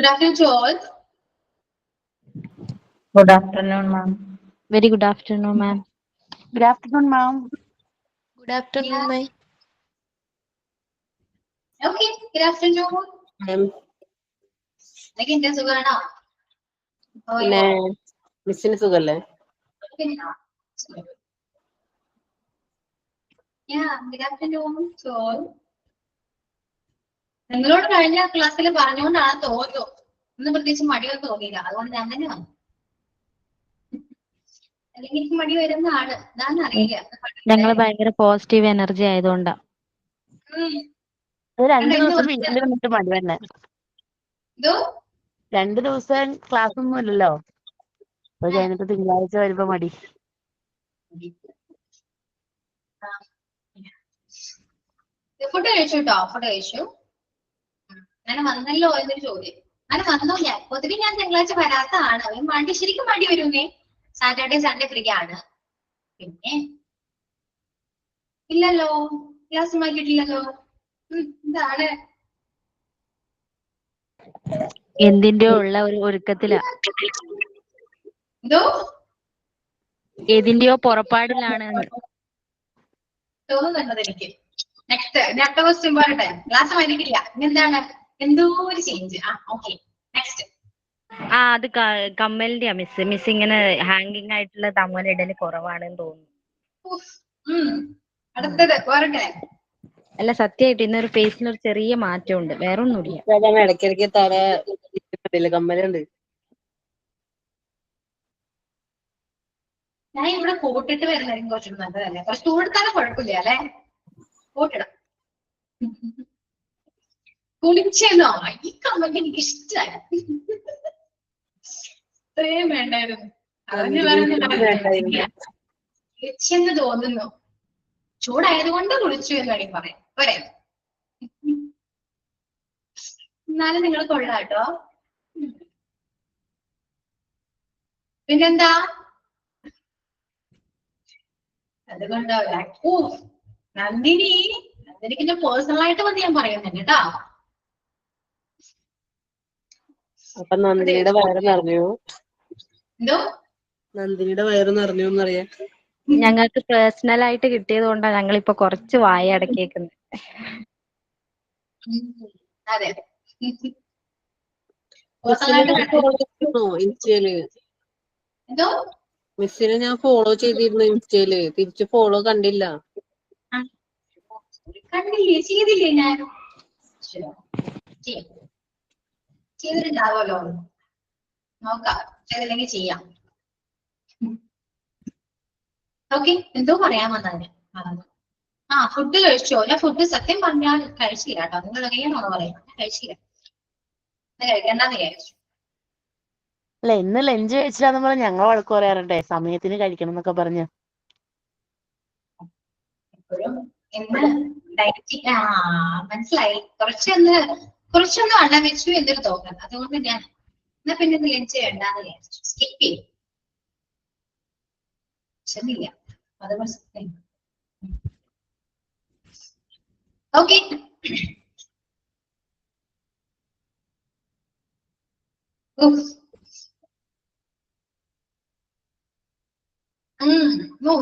Good afternoon to all. Good afternoon, ma'am. Very good afternoon, ma'am. Good afternoon, ma'am. Good afternoon, Yeah. ma'am. Okay, good afternoon. എന്തൊക്കെയുണ്ട് സുഖാണോ? പിന്നെ മിസ്സിന് സുഖല്ലേ? Yeah, good afternoon to all. നിങ്ങളോട് കഴിഞ്ഞ ക്ലാസ്സിൽ പറഞ്ഞുകൊണ്ടാണ് തോന്നുന്നു. ഒന്നും പ്രത്യേകിച്ച് മടിയൊന്നും തോന്നിയില്ല. അതുകൊണ്ട് ഞാൻ തന്നെ വന്നു. അല്ലെങ്കിൽ എനിക്ക് മടി വരുന്നതാണ്. എന്താണെന്ന് അറിയില്ല. ഞങ്ങള് ഭയങ്കര പോസിറ്റീവ് എനർജി ആയതുകൊണ്ടാ. ഒരു 2 ദിവസം വീട്ടിൽ നിന്നിട്ട് മടി തന്നെ. എന്തോ 2 ദിവസം ക്ലാസ് ഒന്നും ഇല്ലല്ലോ. അത് കഴിഞ്ഞിട്ട് തിങ്കളാഴ്ച വരുമ്പോ മടി. ഫുഡ് കഴിച്ചു കേട്ടോ, ഫുഡ് കഴിച്ചു. അങ്ങനെ വന്നല്ലോ എന്നൊരു ചോദ്യം. അങ്ങനെ വന്നോ ഞാൻ പൊതുവെ ഞാൻ തിങ്കളാഴ്ച വരാത്തതാണ്. മടി ശരിക്കും മടി വരുന്നേ. സാറ്റർഡേ സൺഡേ ഫ്രീ ആണ്. പിന്നെ ഇല്ലല്ലോ, ക്ലാസ് മാറ്റിയിട്ടില്ലല്ലോ. എന്താണ് എന്തിന്റെയോ ഉള്ള ഒരു ഒരുക്കത്തിലാ. എന്തോ ഏതിന്റെയോ പുറപ്പാടിലാണ്. തോന്നുന്നുണ്ടത് എനിക്ക്. നെക്സ്റ്റ് അടുത്ത ക്വസ്റ്റ്യൻ പോരട്ടെ. ക്ലാസ് മാറ്റിയിട്ടില്ല. ഇനി എന്താണ് എന്തോ ഒരു ചേഞ്ച്. Okay next. അത് കമ്മലിന്റെയാ മിസ് ഇങ്ങനെ ഹാങ്ങിങ് ആയിട്ടുള്ള തമ്മലിടല് കുറവാണെന്ന് തോന്നുന്നു. അടുത്തത് പോരട്ടെ. അല്ല സത്യമായിട്ട് ഇന്നൊരു ഫേസിനൊരു ചെറിയ മാറ്റമുണ്ട്, വേറെ ഒന്നുമില്ല. ഇടയ്ക്കിടയ്ക്ക് തല കമ്മലുണ്ട്. ഞാൻ ഇവിടെ കോട്ടിട്ട് വരുന്നതായിരിക്കും കുറച്ചുകൂടി നല്ലതല്ലേ? കുറച്ച് ചൂടെടുത്താലും കുഴപ്പമില്ല അല്ലെ? കോട്ടിടാം. കുളിച്ചെന്നോ? ഈ കമ്മൽ എനിക്ക് ഇഷ്ടമായി. ഇത്രയും വേണ്ടായിരുന്നു. കുളിച്ചെന്ന് തോന്നുന്നു. ചൂടായതുകൊണ്ട് കുളിച്ചു എന്ന് വേണമെങ്കിൽ പറയാം. പോരെ? എന്നാലും നിങ്ങൾ കൊള്ളാട്ടോ. പിന്നെന്താ അതുകൊണ്ട് നന്ദിനിക്ക് ഞാൻ പേഴ്സണൽ ആയിട്ട് വന്ന് ഞാൻ പറയുന്നുണ്ട് കേട്ടാ. അപ്പൊ നന്ദിനിയുടെ വയറ് നിറഞ്ഞു. എന്തോ നന്ദിനിയുടെ വയറ് നിറഞ്ഞു എന്നറിയാം. ഞങ്ങൾക്ക് പേഴ്സണൽ ആയിട്ട് കിട്ടിയത് കൊണ്ടാണ് ഞങ്ങളിപ്പൊ കുറച്ച് വായ അടക്കിയേക്കുന്നത്. അതെ ഇൻസ്റ്റയില് എന്തോ മിസ്സിനെ ഞാൻ ഫോളോ ചെയ്തിരുന്നു ഇൻസ്റ്റയില്. തിരിച്ച് ഫോളോ കണ്ടില്ല. കണ്ടില്ലേ? ചെയ്തില്ലേ? ഞാൻ ചെയ്തിട്ടുണ്ടാവുമല്ലോ. നോക്കാം, ചെയ്തില്ലെങ്കിൽ ചെയ്യാം. ഓക്കെ, എന്തോ പറയാൻ വന്നതിന്. ഫുഡ് കഴിച്ചോ? ഞാൻ ഫുഡ് സത്യം പറഞ്ഞാൽ കഴിച്ചില്ല കേട്ടോ. നിങ്ങൾ അറിയാണോ പറയാം? കഴിച്ചില്ല, കഴിക്കണ്ടെന്ന് വിചാരിച്ചു. അല്ല ഇന്ന് ലഞ്ച് കഴിച്ചില്ലാന്ന് പറഞ്ഞ് ഞങ്ങൾ വഴക്ക് പറയാറുണ്ടേ, സമയത്തിന് കഴിക്കണം എന്നൊക്കെ പറഞ്ഞ്. എപ്പോഴും ഇന്ന് ഡയറ്റിങ് മനസ്സിലായി. കുറച്ചൊന്ന് വണ്ണം വെച്ചു എന്നൊരു തോന്നൽ. അതുകൊണ്ട് ഞാൻ എന്നാ പിന്നെ ലഞ്ച് വേണ്ടാന്ന് വിചാരിച്ചു. സ്കിപ്പ് ചെയ്യും. ചെന്നില്ല. അതുപോലെ ഓക്കെ.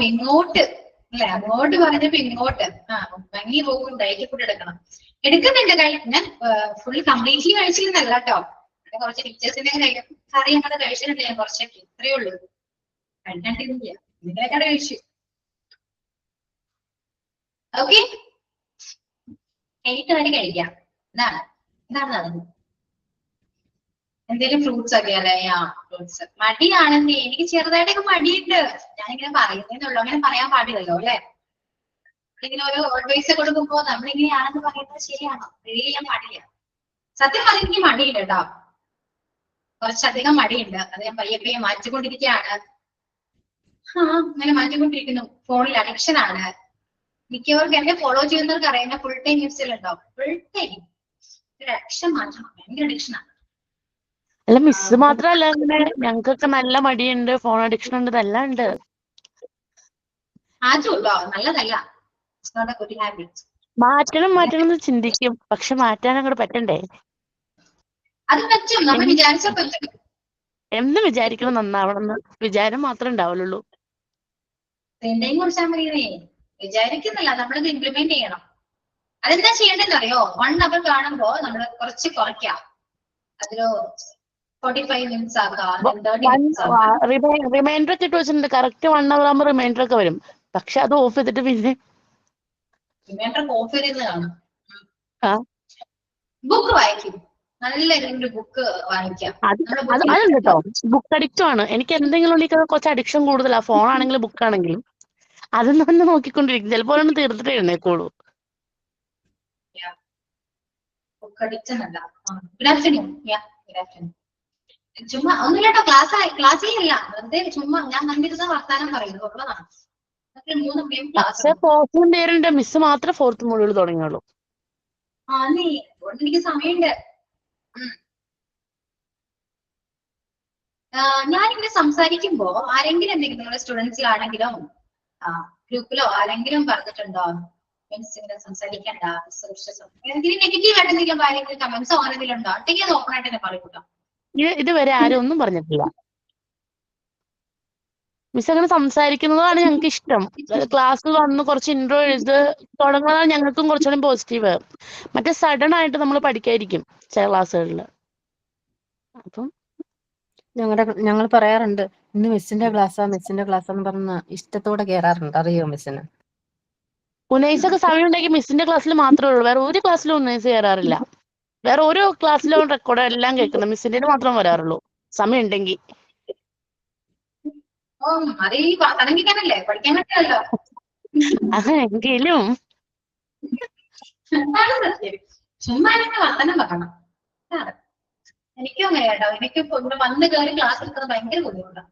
ഇങ്ങോട്ട് അല്ലെ? അങ്ങോട്ട് പറഞ്ഞപ്പോ ഇങ്ങോട്ട് ഭംഗി പോകും. ഡയറ്റ് ഫുഡ് എടുക്കണം. എടുക്കുന്നുണ്ട്. ഞാൻ ഫുൾ കംപ്ലീറ്റ്ലി കഴിച്ചിരുന്നല്ല കേട്ടോ. കുറച്ച് ടീച്ചേഴ്സിന്റെ കറി അങ്ങനെ കഴിച്ചിട്ടുണ്ട് ഞാൻ കുറച്ചൊക്കെ. ഇത്രയേ ഉള്ളൂ. കഴിക്കാണ്ടിരുന്നില്ല. നിങ്ങളെക്കാട് കഴിച്ചു. ഓക്കെ, 8 വരെ കഴിക്കാം. ഇതാണ് നടന്നത്. എന്തെങ്കിലും ഫ്രൂട്ട്സ് ഒക്കെ അല്ലേ? ഫ്രൂട്ട്സ്. മടിയാണെന്നേ. എനിക്ക് ചെറുതായിട്ടൊക്കെ മടിയുണ്ട്. ഞാനിങ്ങനെ പറയുന്നേന്നുള്ളൂ. അങ്ങനെ പറയാൻ പാടില്ലല്ലോ അല്ലെ? ഇങ്ങനെ ഓരോ അഡ്വൈസ് കൊടുക്കുമ്പോ നമ്മളിങ്ങനെയാണെന്ന് പറയുന്നത് ശരിയാണോ? റിവീൽ ചെയ്യാൻ പാടില്ല. സത്യം പറഞ്ഞാൽ എനിക്ക് മടിയുണ്ട് കേട്ടോ. കുറച്ചധികം മടിയുണ്ട്. അത് ഞാൻ പയ്യെ മാറ്റിക്കൊണ്ടിരിക്കുകയാണ്. അങ്ങനെ മാറ്റിക്കൊണ്ടിരിക്കുന്നു. ഫോണിൽ അഡിക്ഷൻ ആണ്. മിക്കവർക്ക് എന്നെ ഫോളോ ചെയ്യുന്നവർക്ക് അറിയാം, ഫുൾ ടൈം യൂസിൽ ഉണ്ടാവും. ഫുൾ ടൈം ഒരു അഡിക്ഷൻ മാറ്റണം. ഭയങ്കര അഡിക്ഷൻ ആണ്. അല്ല മിസ് മാത്രല്ല, അങ്ങനെ ഞങ്ങൾക്കൊക്കെ നല്ല മടിയുണ്ട്, ഫോൺ അഡിക്ഷൻ ഉണ്ട്, ഇതെല്ലാം ഉണ്ട്. മാറ്റുണ്ടോ? നല്ലതല്ല. മാറ്റണം എന്ന് ചിന്തിക്കും, പക്ഷെ മാറ്റാൻ അങ്ങോട്ട് പറ്റണ്ടേ? അത് പറ്റും, നമ്മൾ വിചാരിച്ചാൽ പറ്റും. എന്ന് വിചാരിക്കണം നന്നാവണമെന്ന് വിചാരം മാത്രമേ ഉണ്ടാവുള്ളൂ. എന്തെങ്കിലും കുറിച്ചാൽ മതിയേ, വിചാരിക്കുന്നില്ല, നമ്മളത് ഇംപ്ലിമെന്റ് ചെയ്യണം. അതെന്താ ചെയ്യേണ്ടതെന്ന് അറിയോ? 1 അവർ കാണുമ്പോ നമ്മൾ കുറച്ച് കുറയ്ക്കാം, അതിലോ 45 മിനിറ്റ്സ് ആക്കാം, 30 മിനിറ്റ്സ് ആക്കാം. റിമൈൻഡർ ഒക്കെ ഇട്ട് വെച്ചിട്ടുണ്ട്. കറക്റ്റ് 1 അവർ ആകുമ്പോൾ റിമൈൻഡർ ഒക്കെ വരും. പക്ഷെ അത് ഓഫ് ചെയ്തിട്ട് പിന്നെ റിമൈൻഡർ ഓഫ് ചെയ്ത് കാണും. ആ ബുക്ക് വായിക്കും, നല്ല ഏതെങ്കിലും ബുക്ക് വായിക്കാം. അതുണ്ട് കേട്ടോ. ബുക്ക് അഡിക്റ്റും ആണ്. എനിക്ക് എന്തെങ്കിലും ഉണ്ടെങ്കിൽ കുറച്ച് അഡിക്ഷൻ കൂടുതലാ. ഫോൺ ആണെങ്കിലും ബുക്ക് ആണെങ്കിലും അതൊന്നും തന്നെ നോക്കിക്കൊണ്ടിരിക്കും. ചിലപ്പോൾ ഒന്ന് തീർത്തിട്ട് എഴുന്നേക്കോളൂ. ബുക്ക് അഡിക്ഷൻ അല്ല. Good afternoon. Good afternoon. ചുമ്മാ ഒന്നുമില്ലട്ടോ, ക്ലാസ്സിലല്ല, വെറുതെ ചുമ്മാ ഞാൻ കണ്ടിരുന്ന വർത്താനം പറയുന്നത് ഉള്ളതാണ്. 3 മണിയും ക്ലാസ്. ഫോർത്തും പേരുണ്ട്, മിസ് മാത്രമേ 4th മൊഡ്യൂൾ തുടങ്ങിയുള്ളൂ. എനിക്ക് സമയമുണ്ട്. ഞാനിങ്ങനെ സംസാരിക്കുമ്പോ ആരെങ്കിലും എന്തെങ്കിലും നിങ്ങളുടെ സ്റ്റുഡൻസിലാണെങ്കിലും ഗ്രൂപ്പിലോ ആരെങ്കിലും പറഞ്ഞിട്ടുണ്ടോ മീൻസ് ഇങ്ങനെ സംസാരിക്കണ്ട, എന്തെങ്കിലും നെഗറ്റീവ് ആയിട്ട് എന്തെങ്കിലും കാര്യങ്ങൾ കമന്റ്സോ അങ്ങനെ എന്തെങ്കിലും ഉണ്ടോ? ഉണ്ടെങ്കിൽ അത് ഓപ്പൺ ആയിട്ട് തന്നെ പറയൂട്ടോ. ഇതുവരെ ആരും ഒന്നും പറഞ്ഞിട്ടില്ല. മിസ് അങ്ങനെ സംസാരിക്കുന്നതാണ് ഞങ്ങൾക്ക് ഇഷ്ടം. ക്ലാസ്സിൽ വന്ന് കുറച്ച് ഇൻട്രോ എഴുത് തുടങ്ങുന്നതാണ് ഞങ്ങൾക്കും കുറച്ചുകൂടി പോസിറ്റീവ്. മറ്റേ സഡൻ ആയിട്ട് നമ്മൾ പഠിക്കായിരിക്കും ചില ക്ലാസ്സുകളിൽ. അപ്പം ഞങ്ങൾ പറയാറുണ്ട്, ഇന്ന് മിസ്സിന്റെ ക്ലാസ്സാന്ന് പറഞ്ഞ ഇഷ്ടത്തോടെ കേറാറുണ്ട്. അറിയോ മിസ്സിന്? ഉന്നയിസൊക്കെ സമയം ഉണ്ടെങ്കിൽ മിസ്സിന്റെ ക്ലാസ്സിൽ മാത്രമേ ഉള്ളൂ. വേറെ ഒരു ക്ലാസ്സിലും ഉന്നയിസ് കയറാറില്ല. വേറെ ഓരോ ക്ലാസ്സിലും റെക്കോർഡ് എല്ലാം കേൾക്കുന്നത് മിസ്സിന്റെ മാത്രം വരാറുള്ളൂ സമയം ഉണ്ടെങ്കിൽ. അത് ഈ പഠിക്കാനല്ലേ, പഠിക്കാൻ പറ്റില്ലല്ലോ. എങ്കിലും ചുമ്മാ വർത്തനം പറയണം. എനിക്കും അങ്ങനെ കേട്ടോ. എനിക്ക് ഇവിടെ വന്ന് കയറി ക്ലാസ് എടുക്കുന്നത് ഭയങ്കര ബുദ്ധിമുട്ടാണ്.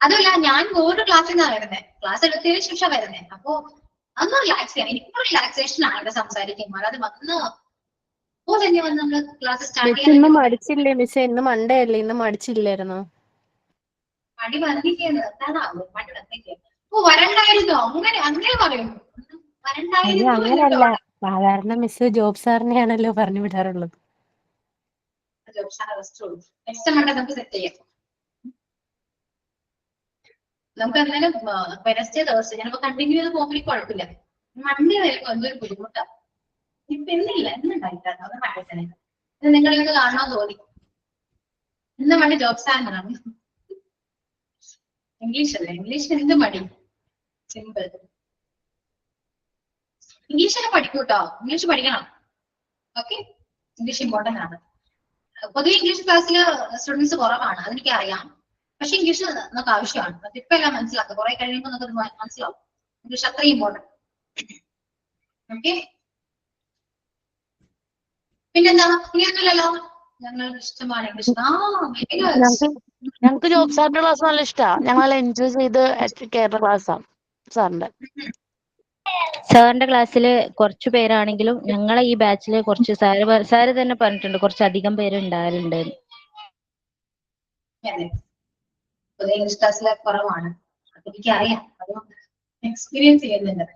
അതുമല്ല, ഞാൻ വേറൊരു ക്ലാസ്സിൽ നിന്നാണ് വരുന്നത്, ക്ലാസ് എടുത്തതിന് ശേഷം വരുന്നത്. അപ്പൊ അന്ന് റിലാക്സ് ചെയ്യാം. എനിക്കും റിലാക്സേഷൻ ആണ് ഇവിടെ സംസാരിക്കുമ്പോൾ. അത് വന്ന് നമ്മള് ക്ലാസ് സ്റ്റാർട്ട് ചെയ്യാൻ ഇന്ന് മടിച്ചില്ലേ മിസ്സേ? ഇന്ന് മൺഡേ അല്ലേ, ഇന്ന് മടിച്ചില്ലായിരുന്നോ? മടി വന്നിരിക്കുന്നത് എന്താണാവും, മടി വന്നിരിക്കുന്നത്. വരണ്ടായിരുന്നോ? അങ്ങനെ പറയുന്നു. അങ്ങനല്ല, സാധാരണ മിസ് ജോബ് സാറിനെയാണല്ലോ പറഞ്ഞു വിടാറുള്ളത്. നെക്സ്റ്റ് മൺഡേ നമുക്ക് സെറ്റ് ചെയ്യാം. നമുക്ക് എന്തായാലും വെനസ്ഡേ തേഴ്സ്ഡേ ഞാനിപ്പോ കണ്ടിന്യൂ ചെയ്ത് പോകുമ്പോൾ കുഴപ്പമില്ല. മൺഡേ വരുമ്പോ എന്തൊരു ബുദ്ധിമുട്ടാണ്. ഇപ്പൊ ഇന്നില്ല, ഇന്നുണ്ടായിട്ടാണ് അത് മൺഡേ തന്നെ. നിങ്ങൾ ഇന്ന് കാണാൻ തോന്നി. ഇന്ന് മണി ജോബ് സാറിനാണ്. ഇംഗ്ലീഷ് അല്ലേ, ഇംഗ്ലീഷ് എന്ത് മടി, സിമ്പിൾ. ഇംഗ്ലീഷൊക്കെ പഠിക്കൂട്ടോ, ഇംഗ്ലീഷ് പഠിക്കണം. ഓക്കെ, ഇംഗ്ലീഷ് ഇമ്പോർട്ടന്റ് ആണ്. പൊതുവെ ഇംഗ്ലീഷ് ക്ലാസ്സിൽ സ്റ്റുഡൻസ് കുറവാണ്, അതെനിക്ക് അറിയാം. പക്ഷെ ഇംഗ്ലീഷ് നമുക്ക് ആവശ്യമാണ്. ഇപ്പൊ എല്ലാം മനസ്സിലാക്കുക, കുറെ കഴിയുമ്പോൾ നമുക്ക് മനസ്സിലാവും ഇംഗ്ലീഷ് അത്രയും ഇമ്പോർട്ടന്റ്. ഓക്കെ, പിന്നെന്താ? ഇനിയൊന്നുമില്ലല്ലോ. ഞങ്ങൾ ഇഷ്ടമാണ് ഇംഗ്ലീഷ്. ഞങ്ങൾക്ക് ജോബ് സാറിന്റെ ക്ലാസ് നല്ല ഇഷ്ടമാണ്. ഞങ്ങൾ എൻജോയ് ചെയ്ത് കേരള ക്ലാസ്സാണ് സാറിന്റെ. സാറിന്റെ ക്ലാസ്സിൽ കുറച്ചു പേരാണെങ്കിലും ഞങ്ങളെ ഈ ബാച്ചില് കുറച്ച് സാറ് തന്നെ പറഞ്ഞിട്ടുണ്ട് കുറച്ചധികം പേര് ഉണ്ടാകലുണ്ട്. ഇംഗ്ലീഷ് ക്ലാസ്സിലെ കുറവാണ്, അതെനിക്കറിയാം. അതുകൊണ്ട് എക്സ്പീരിയൻസ് ചെയ്യുന്നുണ്ട്.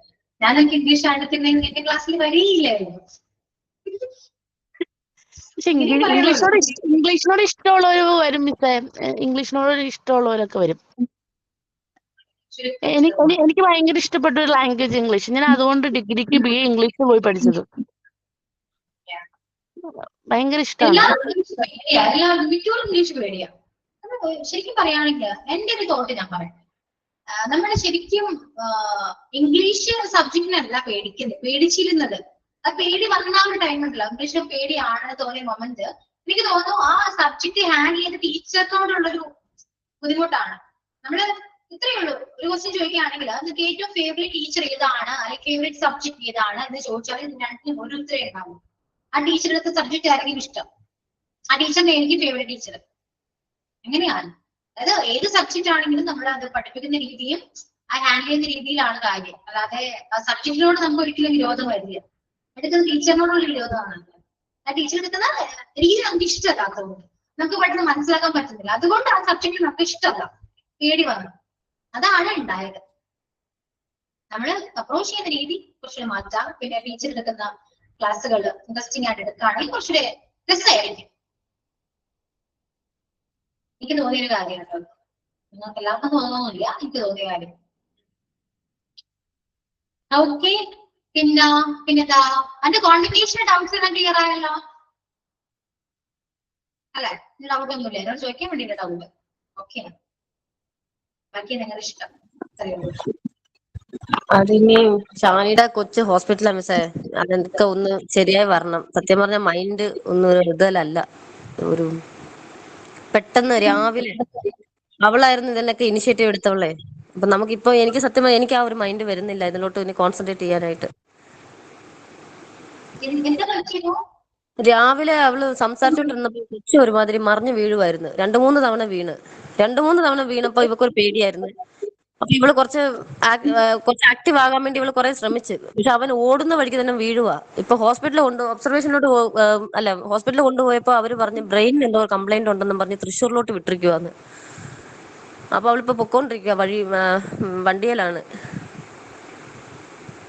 ഞാനൊക്കെ ഇംഗ്ലീഷ് ആണെന്നുണ്ടെങ്കിൽ എന്റെ ക്ലാസ്സിൽ വരികയില്ലായിരുന്നു. പക്ഷെ ഇംഗ്ലീഷിനോട് ഇഷ്ടമുള്ളവർ വരും മിസ്സേ. ഇംഗ്ലീഷിനോട് ഇഷ്ടമുള്ളവരൊക്കെ വരും. എനിക്ക് ഭയങ്കര ഇഷ്ടപ്പെട്ട ഒരു ലാംഗ്വേജ് ഇംഗ്ലീഷ്. ഞാൻ അതുകൊണ്ട് ഡിഗ്രിക്ക് BA ഇംഗ്ലീഷ് പോയി പഠിച്ചത്. ഭയങ്കര ഇഷ്ടമാണ്. ഇംഗ്ലീഷ് പേടിയാ. ശരിക്കും പറയുകയാണെങ്കിൽ എന്റെ ഒരു തോട്ട് ഞാൻ പറയാം. നമ്മുടെ ശരിക്കും ഇംഗ്ലീഷ് സബ്ജക്റ്റിനല്ല പേടിച്ചിരുന്നത്. ആ പേടി വന്ന ഒരു ടൈം ഉണ്ടല്ലോ, ഇംഗ്ലീഷ് പേടിയാണെന്ന് തോന്നിയ മൊമെന്റ് എനിക്ക് തോന്നുന്നു ആ സബ്ജക്ട് ഹാൻഡിൽ ചെയ്ത ടീച്ചറിനോടുള്ളൊരു ബുദ്ധിമുട്ടാണ്. നമ്മള് ഇത്രയേ ഉള്ളൂ. ഒരു ക്വസ്റ്റ്യൻ ചോദിക്കുകയാണെങ്കിൽ നിങ്ങൾക്ക് ഏറ്റവും ഫേവറേറ്റ് ടീച്ചർ ഏതാണ്, അല്ലെങ്കിൽ ഫേവറേറ്റ് സബ്ജക്ട് ഏതാണ് എന്ന് ചോദിച്ചാൽ രണ്ടിനും ഒരു ഉത്തരം ഉണ്ടാവും. ആ ടീച്ചറുടെ സബ്ജക്ട് ആരെങ്കിലും ഇഷ്ടം, ആ ടീച്ചറിന്റെ എനിക്ക് ഫേവറേറ്റ് ടീച്ചർ. എങ്ങനെയാണ്? അതായത് ഏത് സബ്ജക്റ്റ് ആണെങ്കിലും നമ്മൾ അത് പഠിപ്പിക്കുന്ന രീതിയും ആ ഹാൻഡിൽ ചെയ്യുന്ന രീതിയിലാണ് കാര്യം. അല്ലാതെ ആ സബ്ജക്റ്റിനോട് നമുക്ക് ഒരിക്കലും വിരോധം വരില്ല. എടുക്കുന്ന ടീച്ചറിനോടുള്ള വിരോധമാണ്. ആ ടീച്ചർ എടുക്കുന്ന രീതി നമുക്ക് ഇഷ്ടമല്ലാത്തതുകൊണ്ട് നമുക്ക് പെട്ടെന്ന് മനസ്സിലാക്കാൻ പറ്റുന്നില്ല. അതുകൊണ്ട് ആ സബ്ജക്റ്റ് നമുക്ക് ഇഷ്ടമല്ല, പേടി വന്നു. അതാണ് ഉണ്ടായത്. നമ്മൾ അപ്രോച്ച് ചെയ്യുന്ന രീതി കുറച്ചുകൂടി മാറ്റാം. പിന്നെ ടീച്ചർ എടുക്കുന്ന ക്ലാസ്സുകൾ ഇൻട്രസ്റ്റിംഗ് ആയിട്ട് എടുക്കുകയാണെങ്കിൽ കുറച്ചുകൂടെ രസമായിരിക്കും. എനിക്ക് തോന്നിയൊരു കാര്യമാണ് കേട്ടോ. നിങ്ങൾക്ക് എല്ലാവർക്കും തോന്നുന്നില്ല, എനിക്ക് തോന്നിയ കാര്യം. ഓക്കെ, പിന്നെന്താ അതിന്റെ കോൺട്രിബ്യൂഷൻ ഡൗട്ട്സ് എല്ലാം ക്ലിയർ ആയല്ലോ അല്ലെ? ഡൗട്ട് ഒന്നുമില്ല, എന്നോട് ചോദിക്കാൻ വേണ്ടിട്ട് ഡൗട്ട്. ഓക്കെ, ബാക്കി നിങ്ങളുടെ ഇഷ്ടം. അതിനി ഷാനിയുടെ കൊച്ചു ഹോസ്പിറ്റലാ മിസ്സേ, അതൊക്കെ ഒന്ന് ശരിയായി വരണം. സത്യം പറഞ്ഞ മൈൻഡ് ഒന്നും ഒരു ഇതല്ല, ഒരു പെട്ടെന്ന് രാവിലെ അവളായിരുന്നു ഇതിനൊക്കെ ഇനിഷ്യേറ്റീവ് എടുത്തവളെ. അപ്പൊ നമുക്കിപ്പോ എനിക്ക് സത്യം പറഞ്ഞാൽ എനിക്ക് ആ ഒരു മൈൻഡ് വരുന്നില്ല ഇതിലോട്ട് ഇനി കോൺസെൻട്രേറ്റ് ചെയ്യാനായിട്ട്. രാവിലെ അവള് സംസാരിച്ചോണ്ടിരുന്നപ്പോ കൊച്ചു ഒരുമാതിരി മറിഞ്ഞു വീഴുമായിരുന്നു. 2-3 തവണ വീണപ്പോ ഇവക്കൊരു പേടിയായിരുന്നു. അപ്പൊ ഇവള് കുറച്ച് ആക്റ്റീവ് ആകാൻ വേണ്ടി ഇവള് കുറെ ശ്രമിച്ചു. പക്ഷെ അവൻ ഓടുന്ന വഴിക്ക് തന്നെ വീഴുവാ. ഇപ്പൊ ഹോസ്പിറ്റലിൽ കൊണ്ടുപോയപ്പോ അവര് പറഞ്ഞു ബ്രെയിനിന് എന്തോ കംപ്ലൈന്റ് ഉണ്ടെന്നും പറഞ്ഞ് തൃശ്ശൂരിലോട്ട് വിട്ടിരിക്കുവാന്ന്. അപ്പൊ അവളിപ്പോ പൊക്കോണ്ടിരിക്കുക വണ്ടിയിലാണ്.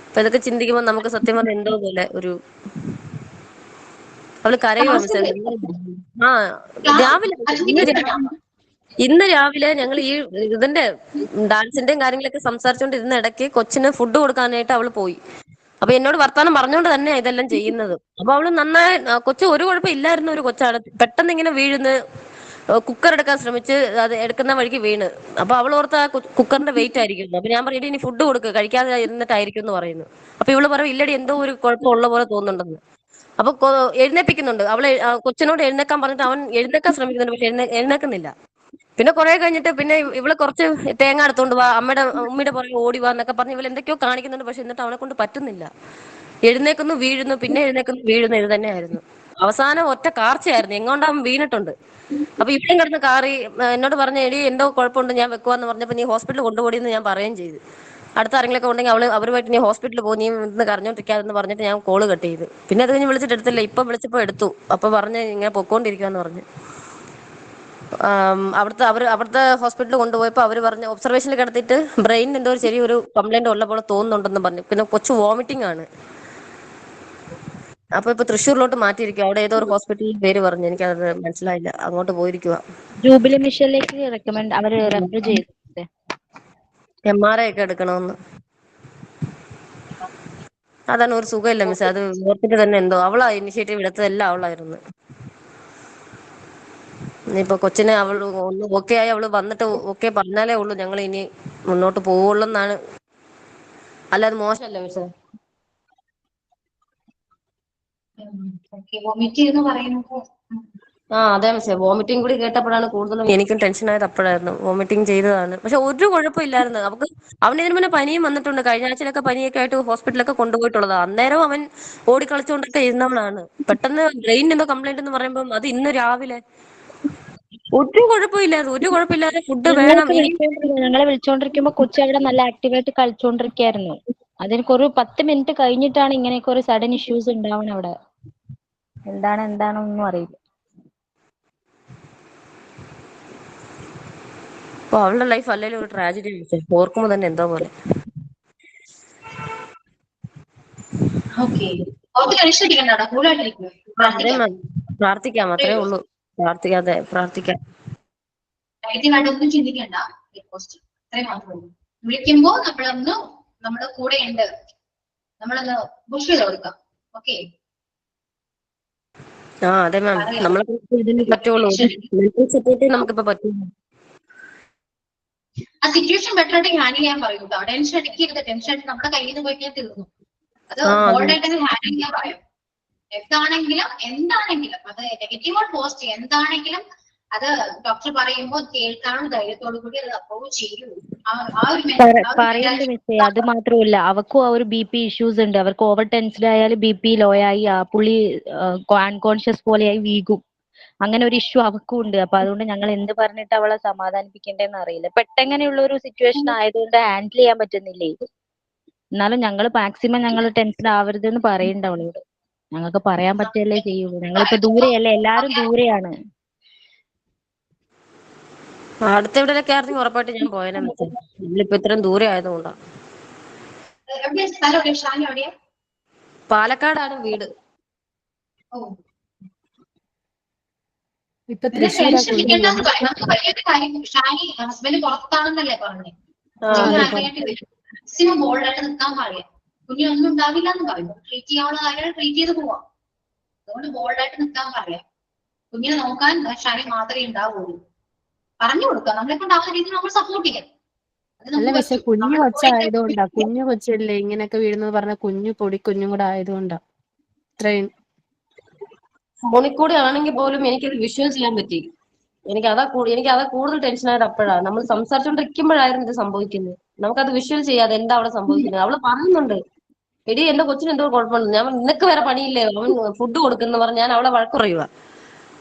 അപ്പൊ ഇതൊക്കെ ചിന്തിക്കുമ്പോ നമുക്ക് സത്യം പറഞ്ഞ എന്തോ പോലെ ഒരു അവള് കരയുവാ മിസ്സേ. ആ രാവിലെ ഇന്ന് രാവിലെ ഞങ്ങൾ ഈ ഇതിന്റെ ഡാൻസിന്റെയും കാര്യങ്ങളൊക്കെ സംസാരിച്ചോണ്ടിരുന്ന ഇടയ്ക്ക് കൊച്ചിന് ഫുഡ് കൊടുക്കാനായിട്ട് അവള് പോയി. അപ്പൊ എന്നോട് വർത്താനം പറഞ്ഞുകൊണ്ട് തന്നെയാ ഇതെല്ലാം ചെയ്യുന്നത്. അപ്പൊ അവള് നന്നായി കൊച്ചു ഒരു കുഴപ്പം ഇല്ലായിരുന്ന ഒരു കൊച്ചാണ്. പെട്ടെന്ന് ഇങ്ങനെ വീഴുന്ന്, കുക്കർ എടുക്കാൻ ശ്രമിച്ച് അത് എടുക്കുന്ന വഴിക്ക് വീണ്. അപ്പൊ അവൾ ഓർത്ത് ആ കുക്കറിന്റെ വെയിറ്റ് ആയിരിക്കുന്നു. അപ്പൊ ഞാൻ പറഞ്ഞു ഇനി ഫുഡ് കൊടുക്കുക, കഴിക്കാതെ ഇരുന്നിട്ടായിരിക്കും എന്ന് പറയുന്നു. അപ്പൊ ഇവള് പറയും ഇല്ലടി എന്തോ ഒരു കുഴപ്പമുള്ള പോലെ തോന്നുന്നുണ്ടെന്ന്. അപ്പൊ എഴുന്നേപ്പിക്കുന്നുണ്ട് അവളെ. കൊച്ചിനോട് എഴുന്നേക്കാൻ പറഞ്ഞിട്ട് അവൻ എഴുന്നേക്കാൻ ശ്രമിക്കുന്നുണ്ട്, പക്ഷെ എഴുന്നേക്കുന്നില്ല. പിന്നെ കുറെ കഴിഞ്ഞിട്ട് പിന്നെ ഇവള് കുറച്ച് തേങ്ങ എടുത്തോണ്ട് വാ, ഉമ്മയുടെ പുറകെ ഓടി വാ എന്നൊക്കെ പറഞ്ഞ് ഇവൾ എന്തൊക്കെയോ കാണിക്കുന്നുണ്ട്. പക്ഷെ എന്നിട്ട് അവനെ കൊണ്ട് പറ്റുന്നില്ല. എഴുന്നേക്കുന്നു വീഴുന്നു, പിന്നെ എഴുന്നേക്കുന്നു വീഴുന്നു, ഇത് തന്നെയായിരുന്നു. അവസാനം ഒറ്റ കാർച്ചയായിരുന്നു, എങ്ങോണ്ട് അവൻ വീണിട്ടുണ്ട്. അപ്പൊ ഇവിടെയും കിടന്ന് കാറി എന്നോട് പറഞ്ഞ എടി എന്തോ കുഴപ്പമുണ്ട് ഞാൻ വെക്കുവാന്ന് പറഞ്ഞപ്പോ നീ ഹോസ്പിറ്റലിൽ കൊണ്ടുപോടിയെന്ന് ഞാൻ പറയുകയും ചെയ്തു. അടുത്ത ആരെങ്കിലൊക്കെ ഉണ്ടെങ്കിൽ അവരുമായിട്ട് നീ ഹോസ്പിറ്റലിൽ പോകും, നീ ഇന്ന് കരഞ്ഞോണ്ടിരിക്കാതെന്ന് പറഞ്ഞിട്ട് ഞാൻ കോള് കട്ട് ചെയ്തു. പിന്നെ അത് കഴിഞ്ഞ് വിളിച്ചിട്ട് എടുത്തില്ല. ഇപ്പൊ വിളിച്ചപ്പോ എടുത്തു. അപ്പൊ പറഞ്ഞ് ഇങ്ങനെ പൊക്കോണ്ടിരിക്കാന്ന് പറഞ്ഞു. അവിടുത്തെ ഹോസ്പിറ്റലിൽ കൊണ്ടുപോയപ്പോ അവര് പറഞ്ഞു ഒബ്സർവേഷനിൽ കിടത്തിയിട്ട് ബ്രെയിനിന് എന്തോ ചെറിയൊരു കംപ്ലൈന്റ് ഉള്ള പോലെ തോന്നുന്നുണ്ടെന്ന് പറഞ്ഞു. പിന്നെ കൊച്ചു വോമിറ്റിംഗ് ആണ്. അപ്പൊ ഇപ്പൊ തൃശ്ശൂരിലോട്ട് മാറ്റിയിരിക്കുക. അവിടെ ഏതോ ഒരു ഹോസ്പിറ്റലിൽ പേര് പറഞ്ഞു, എനിക്കത് മനസ്സിലായില്ല. അങ്ങോട്ട് പോയിരിക്കുക. ജൂബിലി മിഷനിലേക്ക് അവര് റെഫർ ചെയ്തു. MRI ഒക്കെ എടുക്കണമെന്ന്. അതാണ് ഒരു സുഖമില്ല മിസ്. അത് ഓർത്തിട്ട് തന്നെ എന്തോ അവളാ ഇനിഷ്യേറ്റീവ് എടുത്തതെല്ലാം അവളായിരുന്നു. ഇനിയിപ്പൊ കൊച്ചിനെ അവൾ ഒന്ന് ഓക്കെ ആയി അവള് വന്നിട്ട് ഓക്കെ പറഞ്ഞാലേ ഉള്ളൂ ഞങ്ങൾ ഇനി മുന്നോട്ട് പോവുള്ളൂ എന്നാണ്. അല്ലാതെ മോശമല്ല മിസ്സേ. വൊമിറ്റ് ചെയ്യുന്നു പറയുമ്പോ അതെ മിസ്സേ, വോമിറ്റിംഗ് കൂടി കേട്ടപ്പോഴാണ് കൂടുതലും എനിക്കും ടെൻഷൻ ആയത്. അപ്പോഴായിരുന്നു വോമിറ്റിംഗ് ചെയ്തതാണ്. പക്ഷെ ഒരു കുഴപ്പമില്ലായിരുന്നു അവക്ക്. അവന് ഇതിന് മുന്നേ പനിയും വന്നിട്ടുണ്ട്. കഴിഞ്ഞ ആഴ്ചയിലൊക്കെ പനിയൊക്കെ ആയിട്ട് ഹോസ്പിറ്റലൊക്കെ കൊണ്ടുപോയിട്ടുള്ളതാ. അന്നേരം അവൻ ഓടിക്കളിച്ചുകൊണ്ടൊക്കെ ഇരുന്നവനാണ്. പെട്ടെന്ന് ബ്രെയിൻ എന്തോ കംപ്ലൈന്റ് എന്ന് പറയുമ്പോൾ അത് ഇന്ന് രാവിലെ ഒരു കുഴപ്പമില്ലാതെ ഫുഡ് വേണം ഇനി. ഞങ്ങളെ വിളിച്ചോണ്ടിരിക്കുമ്പോ കൊച്ചി അവിടെ നല്ല ആക്റ്റീവായിട്ട് കളിച്ചോണ്ടിരിക്കായിരുന്നു. അതിനൊക്കെ ഒരു 10 മിനിറ്റ് കഴിഞ്ഞിട്ടാണ് ഇങ്ങനെയൊക്കെ ഒരു സഡൻ ഇഷ്യൂസ് ഉണ്ടാവണം അവിടെ. എന്താണെന്നൊന്നും അറിയില്ല. അപ്പൊ അവളുടെ ലൈഫ് അല്ലെങ്കിൽ ഒരു ട്രാജഡി ഓർക്കുമ്പോ തന്നെ എന്തോ പോലെ. ഓക്കെ, ടെൻഷൻ അടിക്കണ്ട, കൂളായിട്ടിരിക്കും. അതെ മാം, പ്രാർത്ഥിക്കാം, അത്രേ ഉള്ളൂ. പ്രാർത്ഥിക്കാം. ഒന്നും ചിന്തിക്കണ്ട. അത്രയും മാത്രമേ ഉള്ളൂ. വിളിക്കുമ്പോ നമ്മുടെ കൂടെ ഉണ്ട്, നമ്മളൊന്ന് പുഷ് ചെയ്ത് കൊടുക്കാം. ഓക്കെ, അതെ മാം, നമ്മളെ ഇതിന് പറ്റുള്ളൂ. സപ്പോർട്ടേ നമുക്കിപ്പോ പറ്റുള്ളൂ. ആ സിറ്റുവേഷൻ ബെറ്റർ ആയിട്ട് ഹാൻഡിൽ ചെയ്യാൻ പറയൂ കേട്ടോ. ടെൻഷൻ അടിക്കരുത്. ടെൻഷൻ അടിച്ച് നമ്മുടെ കയ്യിൽ നിന്ന് പോയി തീർന്നു. അത് ബോൾഡായിട്ട് ഹാൻഡിൽ ചെയ്യാൻ പറയാം. എന്താണെങ്കിലും അത് നെഗറ്റീവ് ഓർ പോസിറ്റീവ് എന്താണെങ്കിലും അത് ഡോക്ടർ പറയുമ്പോൾ കേൾക്കാനും ധൈര്യത്തോടു കൂടി അത് അപ്രൂവ് ചെയ്യൂ. പറയുന്നുണ്ട് മിസ്സേ. അത് മാത്രമല്ല അവക്കും ആ ഒരു BP ഇഷ്യൂസ് ഉണ്ട്. അവർക്ക് ഓവർ ടെൻസ്ഡ് ആയാലും BP ലോ ആയി പുള്ളി അൺകോൺഷ്യസ് പോലെയായി വീകും. അങ്ങനെ ഒരു ഇഷ്യൂ അവക്കും ഉണ്ട്. അപ്പൊ അതുകൊണ്ട് ഞങ്ങൾ എന്ത് പറഞ്ഞിട്ട് അവളെ സമാധാനിപ്പിക്കേണ്ടതെന്ന് അറിയില്ല. പെട്ടെങ്ങനെയുള്ള ഒരു സിറ്റുവേഷൻ ആയതുകൊണ്ട് ഹാൻഡിൽ ചെയ്യാൻ പറ്റുന്നില്ലേ. എന്നാലും ഞങ്ങൾ മാക്സിമം ഞങ്ങൾ ടെൻഷൻ ആവരുതെന്ന് പറയണ്ട അവളോട്. ഞങ്ങൾക്ക് പറയാൻ പറ്റല്ലേ ചെയ്യുള്ളൂ. ഞങ്ങളിപ്പോ ദൂരെയല്ലേ, എല്ലാരും ദൂരെയാണ്. അടുത്ത എവിടെയൊക്കെ ആയിരുന്നെങ്കിൽ ഉറപ്പായിട്ട് ഞാൻ പോയനെ മിസ്സേ. നമ്മളിപ്പോ ഇത്രയും ദൂരെ ആയതുകൊണ്ടാ. പാലക്കാടാണ് വീട്. ഇപ്പൊ ഇതിനെ തൃശ്ശൂരാ ടെൻഷൻ കുഞ്ഞ് അടിക്കേണ്ടെന്ന് പറയും. നമുക്ക് വലിയൊരു കാര്യം ഷാനി ഹസ്ബൻഡ് പുറത്താണെന്നല്ലേ പറഞ്ഞത്. അതെ മാക്സിമം ബോൾഡായിട്ട് നിൽക്കാൻ പറയാം. കുഞ്ഞൊന്നും ഉണ്ടാവില്ല എന്ന് പറയും. ട്രീറ്റ് ചെയ്യാനുള്ള കാര്യങ്ങൾ ട്രീറ്റ് ചെയ്ത് പോവാം. അതുകൊണ്ട് ബോൾഡായിട്ട് നിൽക്കാൻ പറയാം. കുഞ്ഞിനെ നോക്കാൻ ഷാനി മാത്രമേ ഉണ്ടാവുള്ളൂ. പറഞ്ഞു കൊടുക്കുക. നമ്മളെ കൊണ്ടാവുന്ന രീതിയിൽ നമ്മൾ സപ്പോർട്ട് ചെയ്യാം. അല്ല പക്ഷെ കുഞ്ഞു കൊച്ചായതുകൊണ്ടാ, കുഞ്ഞു കൊച്ചല്ലേ ഇങ്ങനെയൊക്കെ വീഴുന്നത് പറഞ്ഞ, കുഞ്ഞു പൊടിക്കുഞ്ഞും കൂടെ ആയതുകൊണ്ടാ ഇത്രയും. ഫോണിൽ കൂടെ ആണെങ്കിൽ പോലും എനിക്കത് വിഷ്വൽ ചെയ്യാൻ പറ്റി. എനിക്ക് അതാ കൂടുതൽ ടെൻഷനായത് അപ്പോഴാണ്. നമ്മൾ സംസാരിച്ചോണ്ടിരിക്കുമ്പോഴായിരുന്നു ഇത് സംഭവിക്കുന്നത്. നമുക്കത് വിഷ്വൽ ചെയ്യാതെ എന്താ അവിടെ സംഭവിക്കുന്നത്. അവള് പറയുന്നുണ്ട്, എടി എന്റെ കൊച്ചിന് എന്തോ കുഴപ്പമുണ്ട്. ഞാൻ നിനക്ക് വേറെ പണിയില്ലേ, അവൻ ഫുഡ് കൊടുക്കുന്ന പറഞ്ഞ് ഞാൻ അവളെ വഴക്ക് പറയുക.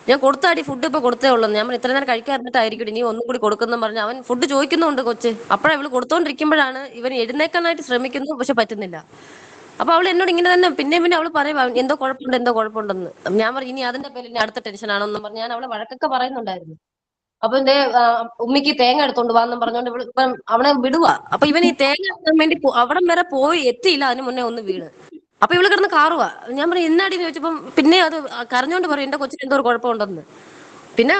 ഞാൻ കൊടുത്താടി ഫുഡ് ഇപ്പൊ കൊടുത്തേ ഉള്ളൂ. ഞാൻ ഇത്ര നേരം കഴിക്കാറിട്ടായിരിക്കും നീ ഒന്നും കൂടി കൊടുക്കുന്ന പറഞ്ഞ് അവൻ ഫുഡ് ചോദിക്കുന്നുണ്ട് കൊച്ച്. അപ്പോഴാണ് ഇവള് കൊടുത്തോണ്ടിരിക്കുമ്പോഴാണ് ഇവൻ എഴുന്നേക്കാനായിട്ട് ശ്രമിക്കുന്നു, പക്ഷെ പറ്റുന്നില്ല. അപ്പൊ അവൾ എന്നോട് ഇങ്ങനെ തന്നെ പിന്നെ അവള് പറയുക എന്തോ കുഴപ്പമുണ്ടെന്ന്. ഞാൻ പറഞ്ഞു ഇനി അതിന്റെ പേരിൽ ഇനി അടുത്ത ടെൻഷൻ ആണെന്നും പറഞ്ഞ് ഞാൻ അവളെ വഴക്കൊക്കെ പറയുന്നുണ്ടായിരുന്നു. അപ്പൊ എന്റെ ഉമ്മിക്ക് തേങ്ങ എടുത്തോണ്ട് വാന്നും പറഞ്ഞോണ്ട് ഇപ്പം അവനെ വിടുക. അപ്പൊ ഇവൻ ഈ തേങ്ങ എടുക്കാൻ വേണ്ടി അവിടം വരെ പോയി എത്തിയില്ല, അതിന് മുന്നേ ഒന്ന് വീണ്. അപ്പൊ ഇവള് കിടന്ന് കാറുക. ഞാൻ പറഞ്ഞു എന്നാടിന്ന് ചോദിച്ചപ്പം പിന്നെ അത് കരഞ്ഞോണ്ട് പറയും എന്റെ കൊച്ചിന് എന്തോ ഒരു കുഴപ്പമുണ്ടെന്ന്. പിന്നെ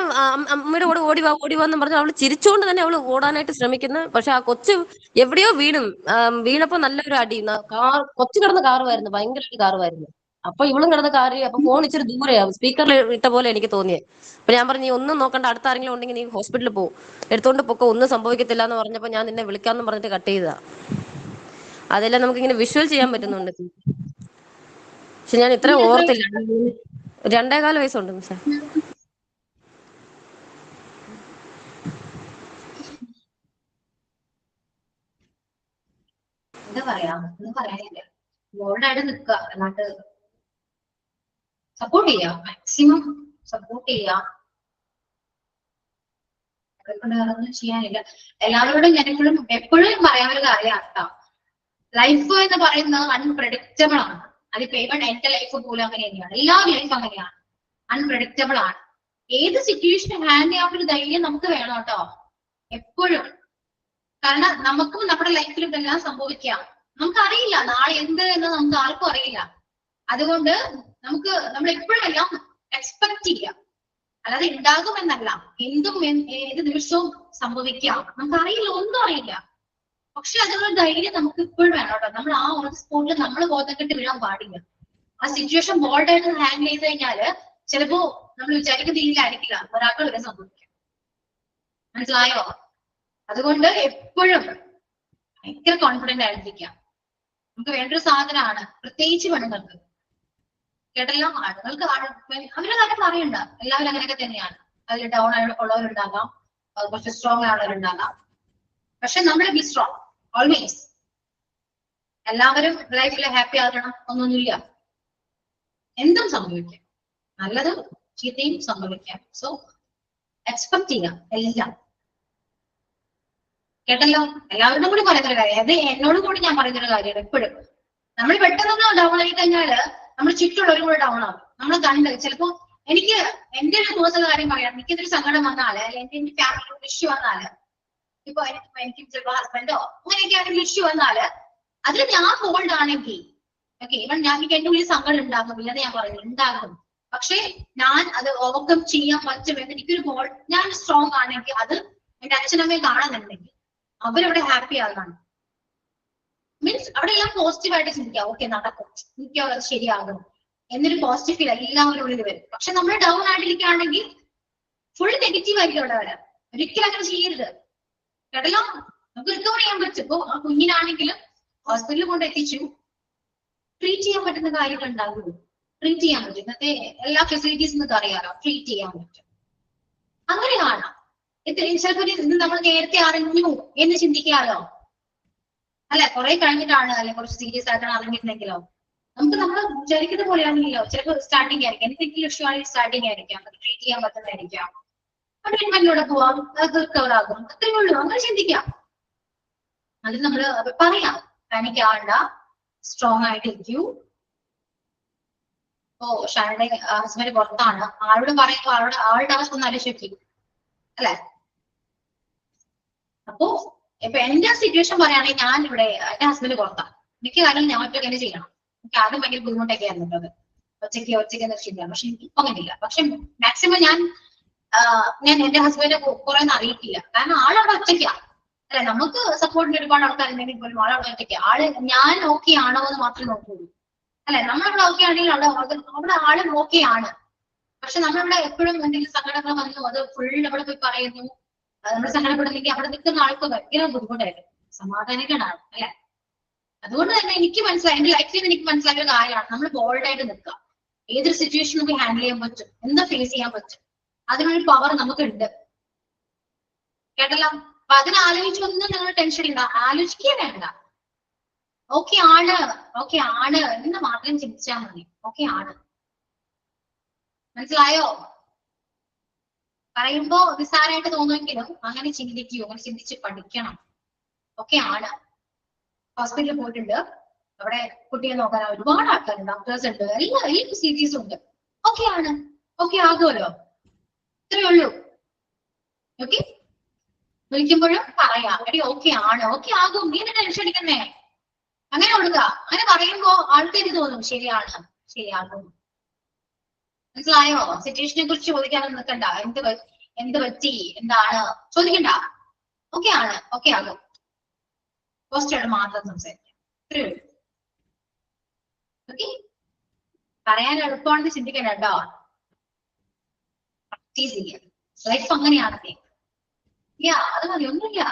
അമ്മയുടെ കൂടെ ഓടിവാന്നും പറഞ്ഞ് അവള് ചിരിച്ചുകൊണ്ട് തന്നെ അവള് ഓടാനായിട്ട് ശ്രമിക്കുന്നു. പക്ഷെ ആ കൊച്ച് എവിടെയോ വീണപ്പോ നല്ലൊരു അടി. കൊച്ചു കിടന്ന് കാറുമായിരുന്നു, ഭയങ്കര കാറുമായിരുന്നു. അപ്പൊ ഇവളും കിടന്ന് കാറി. അപ്പൊ ഫോൺ ഇച്ചിരി ദൂരെയാവും, സ്പീക്കറിൽ ഇട്ട പോലെ എനിക്ക് തോന്നിയത്. അപ്പൊ ഞാൻ പറഞ്ഞു നീ ഒന്നും നോക്കണ്ട, അടുത്ത ആരെങ്കിലും ഉണ്ടെങ്കിൽ നീ ഹോസ്പിറ്റലിൽ പോകും, എടുത്തോണ്ട് പൊക്കോ, ഒന്നും സംഭവിക്കത്തില്ല എന്ന് പറഞ്ഞപ്പോ ഞാൻ നിന്നെ വിളിക്കാന്ന് പറഞ്ഞിട്ട് കട്ട് ചെയ്തതാ. അതെല്ലാം നമുക്ക് ഇങ്ങനെ വിഷ്വൽ ചെയ്യാൻ പറ്റുന്നുണ്ട്. പക്ഷെ ഞാൻ ഇത്ര ഓർത്തില്ല. 2.25 വയസ്സുണ്ട് മിസ്സേ. എന്താ പറയാ, ഒന്നും പറയാനില്ല. ബോൾഡായിട്ട് നിൽക്കുക, അല്ലാണ്ട് സപ്പോർട്ട് ചെയ്യാം, മാക്സിമം സപ്പോർട്ട് ചെയ്യാം. കൊണ്ട് അതൊന്നും ചെയ്യാനില്ല. എല്ലാവരോടും ഞാൻ എപ്പോഴും പറയാൻ ഒരു കാര്യമാണ് കേട്ടോ, ലൈഫ് എന്ന് പറയുന്നത് അൺപ്രഡിക്റ്റബിൾ ആണ്. അതിപ്പോ even എന്റെ ലൈഫ് പോലും അങ്ങനെ തന്നെയാണ്. എല്ലാ ലൈഫ് അങ്ങനെയാണ്, അൺപ്രഡിക്റ്റബിൾ ആണ്. ഏത് സിറ്റുവേഷൻ ഹാൻഡിൽ ചെയ്യാൻ ഒരു ധൈര്യം നമുക്ക് വേണം കേട്ടോ, എപ്പോഴും. കാരണം നമുക്കും നമ്മുടെ ലൈഫിൽ ഇതെല്ലാം സംഭവിക്കാം. നമുക്കറിയില്ല നാളെ എന്ത് എന്ന് നമുക്ക് ആർക്കും അറിയില്ല. അതുകൊണ്ട് നമ്മൾ എപ്പോഴും എല്ലാം എക്സ്പെക്ട് ചെയ്യാം, അല്ലാതെ ഉണ്ടാകുമെന്നല്ല. എന്തും ഏത് നിമിഷവും സംഭവിക്കാം, നമുക്കറിയില്ല, ഒന്നും അറിയില്ല. പക്ഷെ അതിനുള്ള ധൈര്യം നമുക്ക് ഇപ്പോഴും വേണം കേട്ടോ. നമ്മൾ ആ ഒരു സ്പോട്ടിൽ നമ്മൾ ബോധക്കെട്ട് വീഴാൻ പാടില്ല. ആ സിറ്റുവേഷൻ ബോൾഡായിട്ട് ഹാൻഡിൽ ചെയ്ത് കഴിഞ്ഞാല് ചിലപ്പോ നമ്മൾ വിചാരിക്കുന്ന രീതിയിലായിരിക്കില്ല ഒരാൾക്ക് വരെ സംഭവിക്കാം. മനസ്സിലായോ? അതുകൊണ്ട് എപ്പോഴും ഭയങ്കര കോൺഫിഡന്റ് ആയിരിക്കാം. നമുക്ക് വേണ്ടൊരു സാധനമാണ്, പ്രത്യേകിച്ച് പെണ്ണുങ്ങൾക്ക്. കേട്ടല്ലോ, ആണുങ്ങൾക്ക് അവരുടെ കാര്യം പറയണ്ട, എല്ലാവരും അങ്ങനെയൊക്കെ തന്നെയാണ്. അതിൽ ഡൗൺ ഉള്ളവരുണ്ടാകാം, കുറച്ച് സ്ട്രോങ് ആവുന്നവരുണ്ടാകാം. പക്ഷെ നമ്മൾ ബി സ്ട്രോങ് ഓൾവേസ്. എല്ലാവരും ലൈഫിൽ ഹാപ്പി ആകണം ഒന്നൊന്നുമില്ല, എന്തും സംഭവിക്കാം, നല്ലതും ചീത്തയും സംഭവിക്കാം. സോ എക്സ്പെക്ട് ചെയ്യാം എല്ലാം. കേട്ടല്ലോ, എല്ലാവരോടും കൂടി പറയുന്നൊരു കാര്യം, അത് എന്നോട് കൂടി ഞാൻ പറയുന്നൊരു കാര്യമാണ്. എപ്പോഴും നമ്മൾ പെട്ടെന്ന് ഡൗൺ ആയി കഴിഞ്ഞാല് നമ്മൾ ചുറ്റുള്ളവരും കൂടെ ഡൗൺ ആവും. നമ്മൾ കണ്ട് ചിലപ്പോ എനിക്ക് എന്റെ ഒരു പേഴ്സണൽ കാര്യം പറയാം, എനിക്കിതൊരു സങ്കടം വന്നാല്, അല്ലെങ്കിൽ എന്റെ ഫാമിലി ഇഷ്യൂ വന്നാല്, ഇപ്പൊ എനിക്ക് ചിലപ്പോ ഹസ്ബൻഡോ അങ്ങനെയൊക്കെ ആണെങ്കിൽ ഇഷ്യൂ വന്നാല്, അതിൽ ഞാൻ ബോൾഡ് ആണെങ്കിൽ ഓക്കെ, ഇവൻ എനിക്ക് എന്റെ ഉള്ളിൽ സങ്കടം ഉണ്ടാകും, ഇല്ലെന്ന് ഞാൻ പറയുന്നു, ഉണ്ടാകും. പക്ഷെ ഞാൻ അത് ഓവർകം ചെയ്യാൻ പറ്റുമെന്ന് എനിക്കൊരു ഞാൻ സ്ട്രോങ് ആണെങ്കിൽ, അത് എന്റെ അച്ഛനമ്മയെ കാണുന്നുണ്ടെങ്കിൽ അവരവിടെ ഹാപ്പി ആകാണ്. മീൻസ് അവിടെ എല്ലാം പോസിറ്റീവായിട്ട് ചിന്തിക്കാം. ഓക്കെ നടക്കും, എനിക്കോ അത് ശരിയാകും എന്നൊരു പോസിറ്റീവ് ഫീൽ എല്ലാവരും ഉള്ളിൽ വരും. പക്ഷെ നമ്മൾ ഡൗൺ ആയിട്ടിരിക്കുകയാണെങ്കിൽ ഫുൾ നെഗറ്റീവ് ആയിരിക്കും അവിടെ വരാം. ഒരിക്കലും അങ്ങനെ ചെയ്യരുത്. കേട്ടല്ലോ, നമുക്ക് റിക്കവർ ചെയ്യാൻ പറ്റും. ഇപ്പൊ ആ കുഞ്ഞിനാണെങ്കിലും ഹോസ്പിറ്റലിൽ കൊണ്ട് എത്തിച്ചു, ട്രീറ്റ് ചെയ്യാൻ പറ്റുന്ന കാര്യങ്ങൾ ഉണ്ടാകുള്ളൂ. ട്രീറ്റ് ചെയ്യാൻ പറ്റും. ഇന്നത്തെ എല്ലാ ഫെസിലിറ്റീസും നിങ്ങൾക്ക് അറിയാലോ, ട്രീറ്റ് ചെയ്യാൻ പറ്റും. അങ്ങനെയാണ്. ചിലപ്പോൾ ഇത് നമ്മൾ നേരത്തെ അറിഞ്ഞു എന്ന് ചിന്തിക്കാലോ, അല്ലെ? കുറെ കഴിഞ്ഞിട്ടാണ്, അല്ലെ കുറച്ച് സീരിയസ് ആയിട്ടാണ് അറിഞ്ഞിരുന്നെങ്കിലോ, നമുക്ക് നമ്മൾ വിചാരിക്കുന്ന പോലെയാണെങ്കിലോ, ചിലപ്പോൾ സ്റ്റാർട്ടിങ് ആയിരിക്കാം, എന്തെങ്കിലും ഇഷ്യൂ ആണെങ്കിൽ സ്റ്റാർട്ടിങ് ആയിരിക്കാം, ട്രീറ്റ് ചെയ്യാൻ പറ്റുന്നതായിരിക്കാം. ട്രീറ്റ്മെന്റിലൂടെ പോവാം, അത് റിക്കവർ ആകും, അത്രയേ ഉള്ളൂ. അങ്ങനെ ചിന്തിക്കാം. അത് നമ്മള് പറയാം, പാനിക് ആവണ്ട, സ്ട്രോങ് ആയിട്ടിരിക്കൂ. ഓ ഷാരുടെ ഹസ്ബൻഡ് പുറത്താണ്, ആളോട് പറയുമ്പോ ആളുടെ അവസ്ഥ ഒന്ന് ആലോചിക്കും, അല്ലെ? അപ്പോ ഇപ്പൊ എന്റെ സിറ്റുവേഷൻ പറയുകയാണെങ്കിൽ, ഞാൻ ഇവിടെ എന്റെ ഹസ്ബൻഡ് പുറത്താണ്, മിക്ക കാര്യം ഞാൻ ഒറ്റയ്ക്ക് തന്നെ ചെയ്യണം. എനിക്ക് ആദ്യം ഭയങ്കര ബുദ്ധിമുട്ടൊക്കെ ആയിരുന്നു അത്, ഒറ്റയ്ക്ക് ചെയ്യാൻ. പക്ഷെ എനിക്ക് ഇപ്പൊ അങ്ങനെയില്ല. പക്ഷെ മാക്സിമം ഞാൻ ഞാൻ എന്റെ ഹസ്ബൻഡിനെ കുറെ ഒന്നും അറിയിക്കില്ല. കാരണം ആളവിടെ ഒറ്റയ്ക്കാ. അല്ലെ, നമുക്ക് സപ്പോർട്ടിന് ഒരുപാട് ആൾക്കാരുണ്ടെങ്കിൽ പോലും ആളവിടെ ഒറ്റയ്ക്കാ. ആള് ഞാൻ ഓക്കെ ആണോ എന്ന് മാത്രമേ നോക്കുള്ളൂ. അല്ലെ, നമ്മളവിടെ ഓക്കെ ആണെങ്കിൽ അവിടെ ആളും ഓക്കെ ആണ്. പക്ഷെ നമ്മളിവിടെ എപ്പോഴും എന്തെങ്കിലും സങ്കടങ്ങൾ വന്നു അത് ഫുൾ അവിടെ പോയി പറയുന്നു, നമ്മൾ സങ്കടപ്പെടുന്നെങ്കിൽ അവിടെ നിൽക്കുന്ന ആൾക്ക് ഭയങ്കര ബുദ്ധിമുട്ടായിരുന്നു, സമാധാനിക്കാനാണ്. അല്ലെ, അതുകൊണ്ട് തന്നെ എനിക്ക് മനസ്സിലായി, എന്റെ ലൈഫിൽ നിന്ന് എനിക്ക് മനസ്സിലായ ഒരു കാര്യമാണ്, നമ്മൾ ബോൾഡായിട്ട് നിൽക്കുക. ഏതൊരു സിറ്റുവേഷൻ നമുക്ക് ഹാൻഡിൽ ചെയ്യാൻ പറ്റും, എന്താ ഫേസ് ചെയ്യാൻ പറ്റും, അതിനൊരു പവർ നമുക്കുണ്ട്. കേട്ടല്ലോ? അപ്പൊ അതിനാലോചിച്ചൊന്നും നിങ്ങൾ ടെൻഷൻ ഇല്ല, ആലോചിക്കേ വേണ്ട. ഓക്കെ ആണ് എന്ന് മാത്രം ചിന്തിച്ചാൽ മതി. ഓക്കെ ആണ്, മനസ്സിലായോ? പറയുമ്പോ നിസ്സാരമായിട്ട് തോന്നുമെങ്കിലും അങ്ങനെ ചിന്തിക്കൂ, അങ്ങനെ ചിന്തിച്ച് പഠിക്കണം. ഓക്കെ ആണ്. ഹോസ്പിറ്റലിൽ പോയിട്ടുണ്ട്, അവിടെ കുട്ടിയെ നോക്കാൻ ഒരുപാട് ആൾക്കാരുണ്ട്, ഡോക്ടേഴ്സ് ഉണ്ട്, എല്ലാ ഫെസിലിറ്റീസും ഉണ്ട്. ഓക്കെ ആണ്, ഓക്കെ ആകുമല്ലോ, ഇത്രയേ ഉള്ളൂ. ഓക്കെ, വിളിക്കുമ്പോഴും പറയാം, എടി ഓക്കെ ആണ്, ഓക്കെ ആകും, നീ തന്നെ ടെൻഷൻ അടിക്കുന്നേ, അങ്ങനെ കൊടുക്ക. അങ്ങനെ പറയുമ്പോ ആൾക്കാർക്ക് തോന്നും ശരിയാകും. മനസ്സിലായോ? സിറ്റുവേഷനെ കുറിച്ച് ചോദിക്കാനൊന്നും നിൽക്കണ്ട, എന്ത് പറ്റി, എന്താണ് ചോദിക്കണ്ട. ഓക്കെ ആണ്, ഓക്കെ ആകും, പോസിറ്റീവായിട്ട് മാത്രം സംസാരിക്കാം, ഇത്രയേ ഉള്ളൂ. ഓക്കെ, പറയാൻ എളുപ്പമാണെന്ന് ചിന്തിക്കണ്ട കേട്ടോ, പ്രാക്ടീസ് ചെയ്യാം. ലൈഫ് അങ്ങനെയാണ്. അത് മതി, ഒന്നുമില്ല.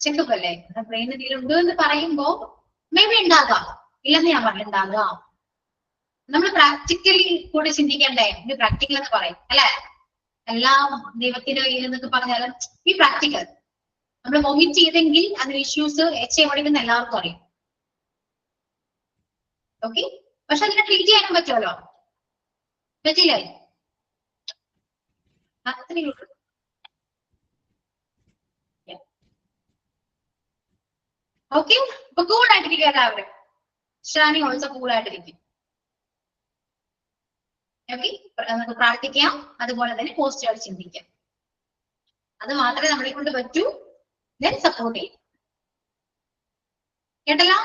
ചെക്കപ്പ് അല്ലേ, ബ്രെയിൻ എന്തെങ്കിലും ഉണ്ട് എന്ന് പറയുമ്പോ മേ ബി ഉണ്ടാകാം, ഇല്ലെന്ന് ഞാൻ പറഞ്ഞു, ഉണ്ടാകാം. നമ്മൾ പ്രാക്ടിക്കലി കൂടെ ചിന്തിക്കണ്ടേ, ഇത് പ്രാക്ടിക്കൽ എന്ന് പറയും അല്ലെ. എല്ലാം ദൈവത്തിന്റെ കയ്യിൽ എന്നൊക്കെ പറഞ്ഞാലും ഈ പ്രാക്ടിക്കൽ. നമ്മൾ വൊമിറ്റ് ചെയ്തെങ്കിൽ അതിന് ഇഷ്യൂസ് എവിടെയെന്ന് എല്ലാവർക്കും അറിയാം. ഓക്കെ, പക്ഷെ അതിനെ ട്രീറ്റ് ചെയ്യാനും പറ്റുമല്ലോ, പറ്റില്ലേ? അത്രയേ ഉള്ളൂ. ഓക്കെ, ഇപ്പൊ കൂളായിട്ടിരിക്കും എല്ലാവരും. ഷാനി ഓൾസോ കൂളായിട്ടിരിക്കും. ഓക്കെ, നമുക്ക് പ്രാർത്ഥിക്കാം, അതുപോലെ തന്നെ പോസിറ്റീവായിട്ട് ചിന്തിക്കാം. അത് മാത്രമേ നമ്മളെ കൊണ്ട് പറ്റൂ. ദെൻ സപ്പോർട്ട് ചെയ്യും. കേട്ടല്ലോ?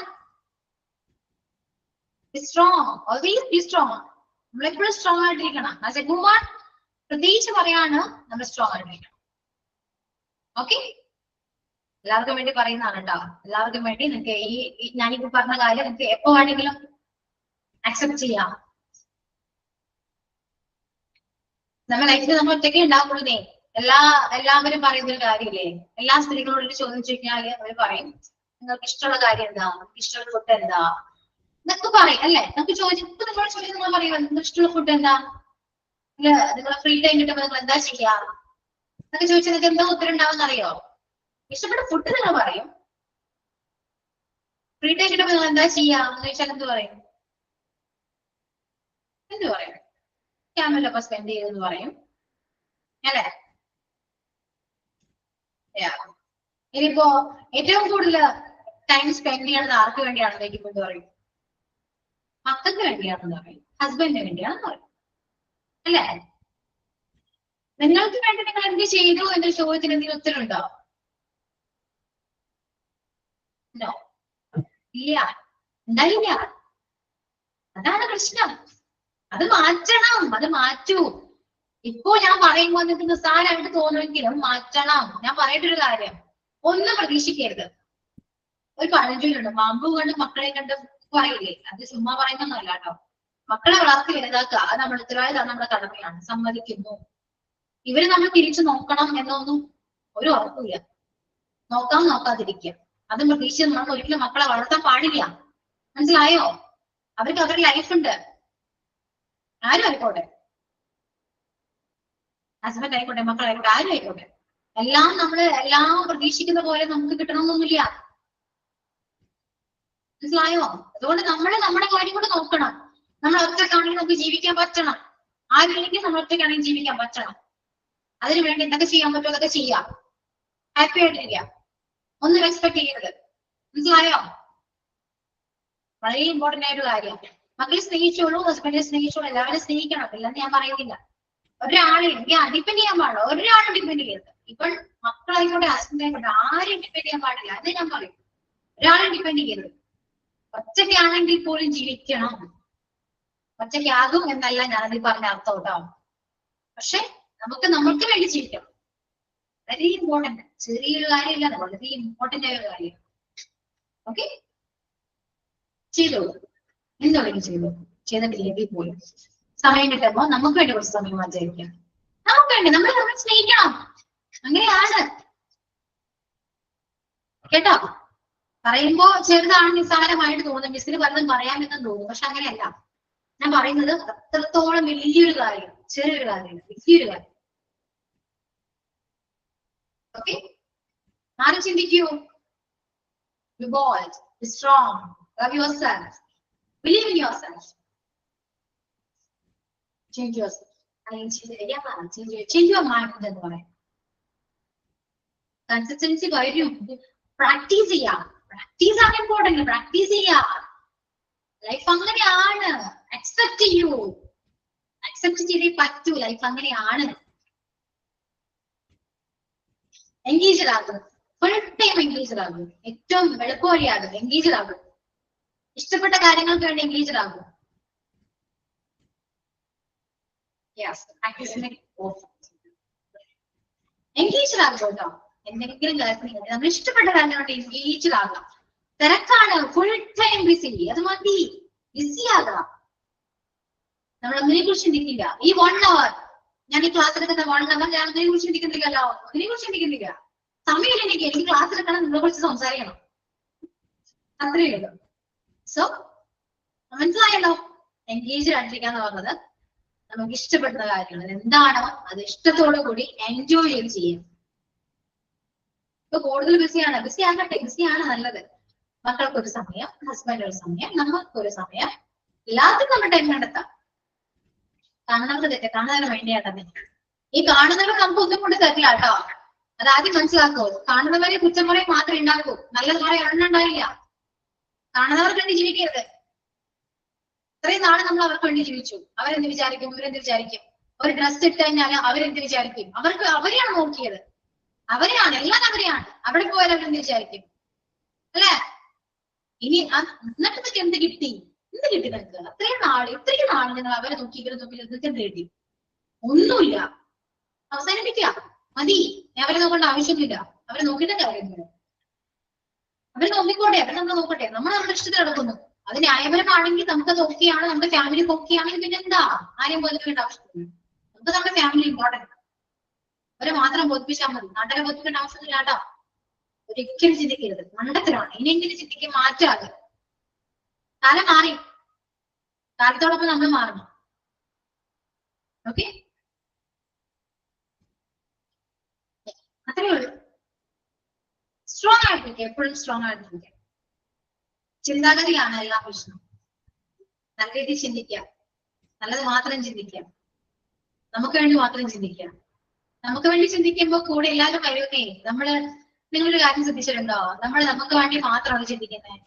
Strong, always be strong. നമ്മളെപ്പോഴും സ്ട്രോങ് ആയിട്ടിരിക്കണം. ആസ് എ വുമൺ പ്രത്യേകിച്ച് പറയാണ്, നമ്മൾ സ്ട്രോങ് ആയിട്ടിരിക്കണം. ഓക്കെ, എല്ലാവർക്കും വേണ്ടി പറയുന്നതാണ് കേട്ടോ. എല്ലാവർക്കും വേണ്ടി നിങ്ങൾക്ക് ഈ ഞാനിപ്പോ പറഞ്ഞ കാര്യം നിങ്ങൾക്ക് എപ്പോ വേണമെങ്കിലും അക്സെപ്റ്റ് ചെയ്യാം. നമ്മുടെ ലൈഫിൽ നമ്മൾ ഒറ്റയ്ക്ക് ഉണ്ടാവുള്ളൂ. എല്ലാവരും പറയുന്ന ഒരു കാര്യമില്ലേ, എല്ലാ സ്ത്രീകളോട് ചോദിച്ചു കഴിഞ്ഞാല് അവര് പറയും നിങ്ങൾക്ക് ഇഷ്ടമുള്ള കാര്യം എന്താ, ഇഷ്ടമുള്ള ഫുഡ് എന്താ എന്നൊക്കെ പറയും അല്ലെ. നമുക്ക് ചോദിച്ചിട്ട് നിങ്ങൾ ചോദിച്ചാൽ നിങ്ങൾ പറയും നിങ്ങൾക്ക് ഇഷ്ടമുള്ള ഫുഡ് എന്താ, നിങ്ങളെ ഫ്രീ ടൈം കിട്ടുമ്പോൾ നിങ്ങൾ എന്താ ചെയ്യാ എന്നൊക്കെ ചോദിച്ചാൽ നിങ്ങൾക്ക് എന്താ ഉത്തരം ഉണ്ടാവുന്ന അറിയോ? ഇഷ്ടപ്പെട്ട ഫുഡ് നിങ്ങൾ പറയും. ഫ്രീ ടൈം കിട്ടുമ്പോൾ നിങ്ങൾ എന്താ ചെയ്യാ എന്ന് ചോദിച്ചാൽ എന്ത് പറയും? ക്യാമറ സ്പെൻഡ് ചെയ്തെന്ന് പറയും അല്ലെ. ഇനിയിപ്പോ ഏറ്റവും കൂടുതൽ ടൈം സ്പെൻഡ് ചെയ്യുന്നത് ആർക്ക് വേണ്ടിയാണെന്ന് എന്ത് പറയും? മക്കൾക്ക് വേണ്ടിയാണെന്ന് പറയും, ഹസ്ബൻഡിന് വേണ്ടിയാണെന്ന് പറയും അല്ലെ. നിങ്ങൾക്ക് വേണ്ടി നിങ്ങൾ എന്ത് ചെയ്തു എന്നൊരു ചോദ്യത്തിന് എന്തെങ്കിലും ഉത്തരം ഉണ്ടോ? ഇല്ല, ഉണ്ടായില്ല. അതാണ് പ്രശ്നം. അത് മാറ്റണം, അത് മാറ്റൂ. ഇപ്പോ ഞാൻ പറയുമ്പോൾ നിങ്ങൾക്ക് നിസ്സാരമായിട്ട് തോന്നുമെങ്കിലും മാറ്റണം. ഞാൻ പറയേണ്ടൊരു കാര്യം, ഒന്നും പ്രതീക്ഷിക്കരുത്. ഒരു പഴഞ്ചൊല്ലുണ്ട്, മാമ്പു കണ്ട് മക്കളെ കണ്ട് പറയില്ലേ, അത് ചുമ്മാ പറയുന്നൊന്നുമല്ല കേട്ടോ. മക്കളെ വളർത്തി വലുതാക്കുക അത് നമ്മുടെ ഉത്തരവാദിത്തം, നമ്മുടെ കടമയാണ്, സമ്മതിക്കുന്നു. ഇവര് നമ്മൾ തിരിച്ചു നോക്കണം എന്നൊന്നും ഒരു ഉറപ്പില്ല. നോക്കാതിരിക്കുക, അതും പ്രതീക്ഷിച്ച് നമ്മൾ ഒരിക്കലും മക്കളെ വളർത്താൻ പാടില്ല. മനസ്സിലായോ? അവർക്ക് അവരുടെ ലൈഫ് ഉണ്ട്. ആരും ആയിക്കോട്ടെ, ഹസ്ബൻഡ് ആയിക്കോട്ടെ, മക്കളായിക്കോട്ടെ, ആരും ആയിക്കോട്ടെ, എല്ലാം പ്രതീക്ഷിക്കുന്ന പോലെ നമുക്ക് കിട്ടണമെന്നൊന്നുമില്ല. മനസ്സിലായോ? അതുകൊണ്ട് നമ്മുടെ കാര്യം കൂടെ നോക്കണം. നമ്മൾ ഒറ്റയ്ക്കാണെങ്കിൽ നമുക്ക് ജീവിക്കാൻ പറ്റണം. ആരുമില്ലെങ്കിൽ നമ്മൾ ഒറ്റയ്ക്കാണെങ്കിൽ ജീവിക്കാൻ പറ്റണം. അതിനുവേണ്ടി എന്തൊക്കെ ചെയ്യാൻ പറ്റുമോ അതൊക്കെ ചെയ്യാം. ഹാപ്പി ആയിട്ടിരിക്കാം, ഒന്നും എക്സ്പെക്ട് ചെയ്യരുത്. മനസ്സിലായോ? വളരെ ഇമ്പോർട്ടന്റ് ആയൊരു കാര്യം. മക്കളെ സ്നേഹിച്ചോളൂ, ഹസ്ബൻഡിനെ സ്നേഹിച്ചോളൂ, എല്ലാവരും സ്നേഹിക്കണം, ഇല്ലെന്ന് ഞാൻ പറയുന്നില്ല. ഒരാളെയും ഡിപ്പെൻഡ് ചെയ്യാൻ പാടില്ല, ഒരാളും ഡിപ്പെൻഡ് ചെയ്യരുത്. ഇപ്പോൾ മക്കളായിക്കോട്ടെ, ഹസ്ബൻഡ് ആയിക്കോട്ടെ, ആരും ഡിപ്പെൻഡ് ചെയ്യാൻ പാടില്ല. അത് ഞാൻ പറയും, ഒരാളും ഡിപ്പെൻഡ് ചെയ്യരുത്. ഒറ്റയ്ക്കാണെങ്കിൽ പോലും ജീവിക്കണം. ഒറ്റയ്ക്കാകും എന്നല്ല ഞാനത് പറഞ്ഞ അർത്ഥം കേട്ടോ. പക്ഷെ നമുക്ക് വേണ്ടി ജീവിക്കണം. വളരെ ഇമ്പോർട്ടന്റ്, ചെറിയൊരു കാര്യമില്ല, വളരെ ഇമ്പോർട്ടന്റ് ആയ ഒരു കാര്യം. ഓക്കെ, ചെയ്തോളൂ, എന്തുണ്ടെങ്കിൽ ചെയ്തിട്ടില്ലെങ്കിൽ പോലും സമയം കിട്ടുമ്പോ നമുക്ക് വേണ്ടി കുറച്ച് സമയം മാറ്റിവെക്കാം. നമുക്ക് വേണ്ടി നമ്മൾ സ്നേഹിക്കണം. അങ്ങനെയാണ് കേട്ടോ. പറയുമ്പോ ചെറുതാണ്, നിസ്സാരമായിട്ട് തോന്നും, മിസ്സിന് പലതും പറയാമെന്നും തോന്നും. പക്ഷെ അങ്ങനെയല്ല. ഞാൻ പറയുന്നത് അത്രത്തോളം വലിയൊരു കാര്യം, ചെറിയൊരു കാര്യമില്ല, വലിയൊരു കാര്യം. ഓക്കെ, ആരും ചിന്തിക്കൂ. Be bold, be strong, love yourself, believe in yourself, change yourself. Change your mind എന്ന് പറയാം. കൺസിസ്റ്റൻസി വരും, പ്രാക്ടീസ് ചെയ്യാം. പ്രാക്ടീസ് ആണ് ഇമ്പോർട്ടന്റ്. പ്രാക്ടീസ് ചെയ്യാം. ലൈഫ് അങ്ങനെയാണ്. അക്സെപ്റ്റ് ചെയ്യൂ. അക്സെപ്റ്റ് ചെയ്തേ പറ്റൂ. ലൈഫ് അങ്ങനെയാണ്. എൻഗേജ്ഡ് ആകും, ഫുൾ ടൈം എൻഗേജ്ഡ് ആകും. ഏറ്റവും എളുപ്പ വഴിയാകും, എൻഗേജ്ഡ് ആകും. ഇഷ്ടപ്പെട്ട കാര്യങ്ങൾക്ക് വേണ്ടി എൻഗേജ്ഡ് ആകും. എൻഗേജ്ഡ് ആകും കേട്ടോ. എന്തെങ്കിലും കാര്യത്തിന് നമ്മൾ ഇഷ്ടപ്പെട്ട കാര്യങ്ങളോട് എൻഗേജ്ഡ് ആകാം. തിരക്കാണ്, ഫുൾ ടൈം ബിസി, അത് മതി. ബിസി ആകാം. നമ്മൾ അതിനെ കുറിച്ച് ചിന്തിക്കില്ല. ഈ 1 hour ഞാൻ ഈ ക്ലാസ് എടുക്കുന്ന 1 hour ഞാൻ അതിനെ കുറിച്ച് ചിന്തിക്കുന്നില്ലല്ലോ. അതിനെ കുറിച്ച് ചിന്തിക്കുന്നില്ല. സമയമില്ല എനിക്ക് ക്ലാസ് എടുക്കണം, നിങ്ങളെ കുറിച്ച് സംസാരിക്കണം, അത്രയേ ഉള്ളൂ. സോ മനസ്സിലായല്ലോ, എൻഗേജ്ഡ് ആയിട്ടിരിക്കാന്ന് പറഞ്ഞത് നമുക്ക് ഇഷ്ടപ്പെടുന്ന കാര്യങ്ങൾ എന്താണോ അത് ഇഷ്ടത്തോടു കൂടി എൻജോയ് ചെയ്ത് ചെയ്യാം. ഇപ്പൊ കൂടുതൽ ബിസിയാണ്, ബിസി ആകട്ടെ, ബിസിയാണ് നല്ലത്. മക്കൾക്കൊരു സമയം, ഹസ്ബൻഡ് ഒരു സമയം, നമുക്കൊരു സമയം, എല്ലാത്തിനും നമ്മൾ ടൈം കണ്ടെത്താം. കാണുന്നവർക്ക് തെറ്റ്, കാണുന്നവരെ വേണ്ടിയാട്ടെ. ഈ കാണുന്നവർ നമുക്ക് ഒന്നും കൊണ്ട് തരില്ല കേട്ടോ. അതാദ്യം മനസ്സിലാക്കൂ. കാണുന്നവരെ കുറ്റം പറയും മാത്രമേ ഉണ്ടാകൂ, നല്ലത് പറയാൻ ഉണ്ടാവില്ല. കാണുന്നവർക്ക് വേണ്ടി ജീവിക്കരുത്. ഇത്രയും നാളെ നമ്മൾ അവർക്ക് വേണ്ടി ജീവിച്ചു. അവരെന്ത് വിചാരിക്കും, ഇവരെന്ത് വിചാരിക്കും, ഒരു ഡ്രസ് ഇട്ട് കഴിഞ്ഞാൽ അവരെന്ത് വിചാരിക്കും, അവരെയാണ് നോക്കിയത്, അവരെയാണ്, എല്ലാം അവരെയാണ്. അവിടെ പോയാൽ അവരെന്ത് വിചാരിക്കും അല്ലേ? ഇനി എന്നിട്ട് എന്ത് കിട്ടി, എന്ത് കിട്ടി നിങ്ങൾക്ക്? ഇത്രയും നാൾ നിങ്ങൾ അവരെ നോക്കി ഇവരെ നോക്കി നിങ്ങൾക്ക് എന്ത് കിട്ടി? ഒന്നുമില്ല. അവസാനിപ്പിക്കുക, മതി. അവരെ നോക്കേണ്ട ആവശ്യമൊന്നുമില്ല. അവരെ നോക്കിയിട്ട് കാര്യമില്ല. അവരെ നോക്കിക്കോട്ടെ, അവരെ നമ്മൾ നോക്കട്ടെ. നമ്മൾ നമ്മുടെ ഇഷ്ടത്തിൽ നടക്കുന്നു. അത് ന്യായപരമാണെങ്കിൽ നമുക്കത് ഓക്കെയാണ്, നമ്മുടെ ഫാമിലി ഓക്കെയാണെങ്കിൽ പിന്നെ എന്താ ആരെയും ബോധിപ്പിക്കേണ്ട ആവശ്യമില്ല. നമുക്ക് നമ്മുടെ ഫാമിലി ഇമ്പോർട്ടന്റ്. അവരെ മാത്രം ബോധിപ്പിച്ചാൽ മതി. നാട്ടിലെ ബോധിപ്പിക്കേണ്ട ആവശ്യമില്ല കേട്ടോ. ഒരിക്കലും ചിന്തിക്കരുത്. മണ്ടത്തിലാണ്. ഇനിയെങ്കിലും ചിന്തിക്കാൻ മാറ്റാതെ. കാലം മാറി, കാലത്തോടൊപ്പം നമ്മൾ മാറണം. ഓക്കെ, അത്രേ ഉള്ളൂ. സ്ട്രോങ് ആയിട്ടിരിക്കുക, എപ്പോഴും സ്ട്രോങ് ആയിട്ടിരിക്കുക. ചിന്താഗതിയാണ് എല്ലാ പ്രശ്നം. നല്ല രീതിയിൽ ചിന്തിക്കാം, നല്ലത് മാത്രം ചിന്തിക്കാം, നമുക്ക് വേണ്ടി മാത്രം ചിന്തിക്കാം. നമുക്ക് വേണ്ടി ചിന്തിക്കുമ്പോ കൂടെ എല്ലാവരും വരുന്നേ. നിങ്ങളൊരു കാര്യം ശ്രദ്ധിച്ചിട്ടുണ്ടോ? നമുക്ക് വേണ്ടി മാത്രമാണ് ചിന്തിക്കുന്നത്.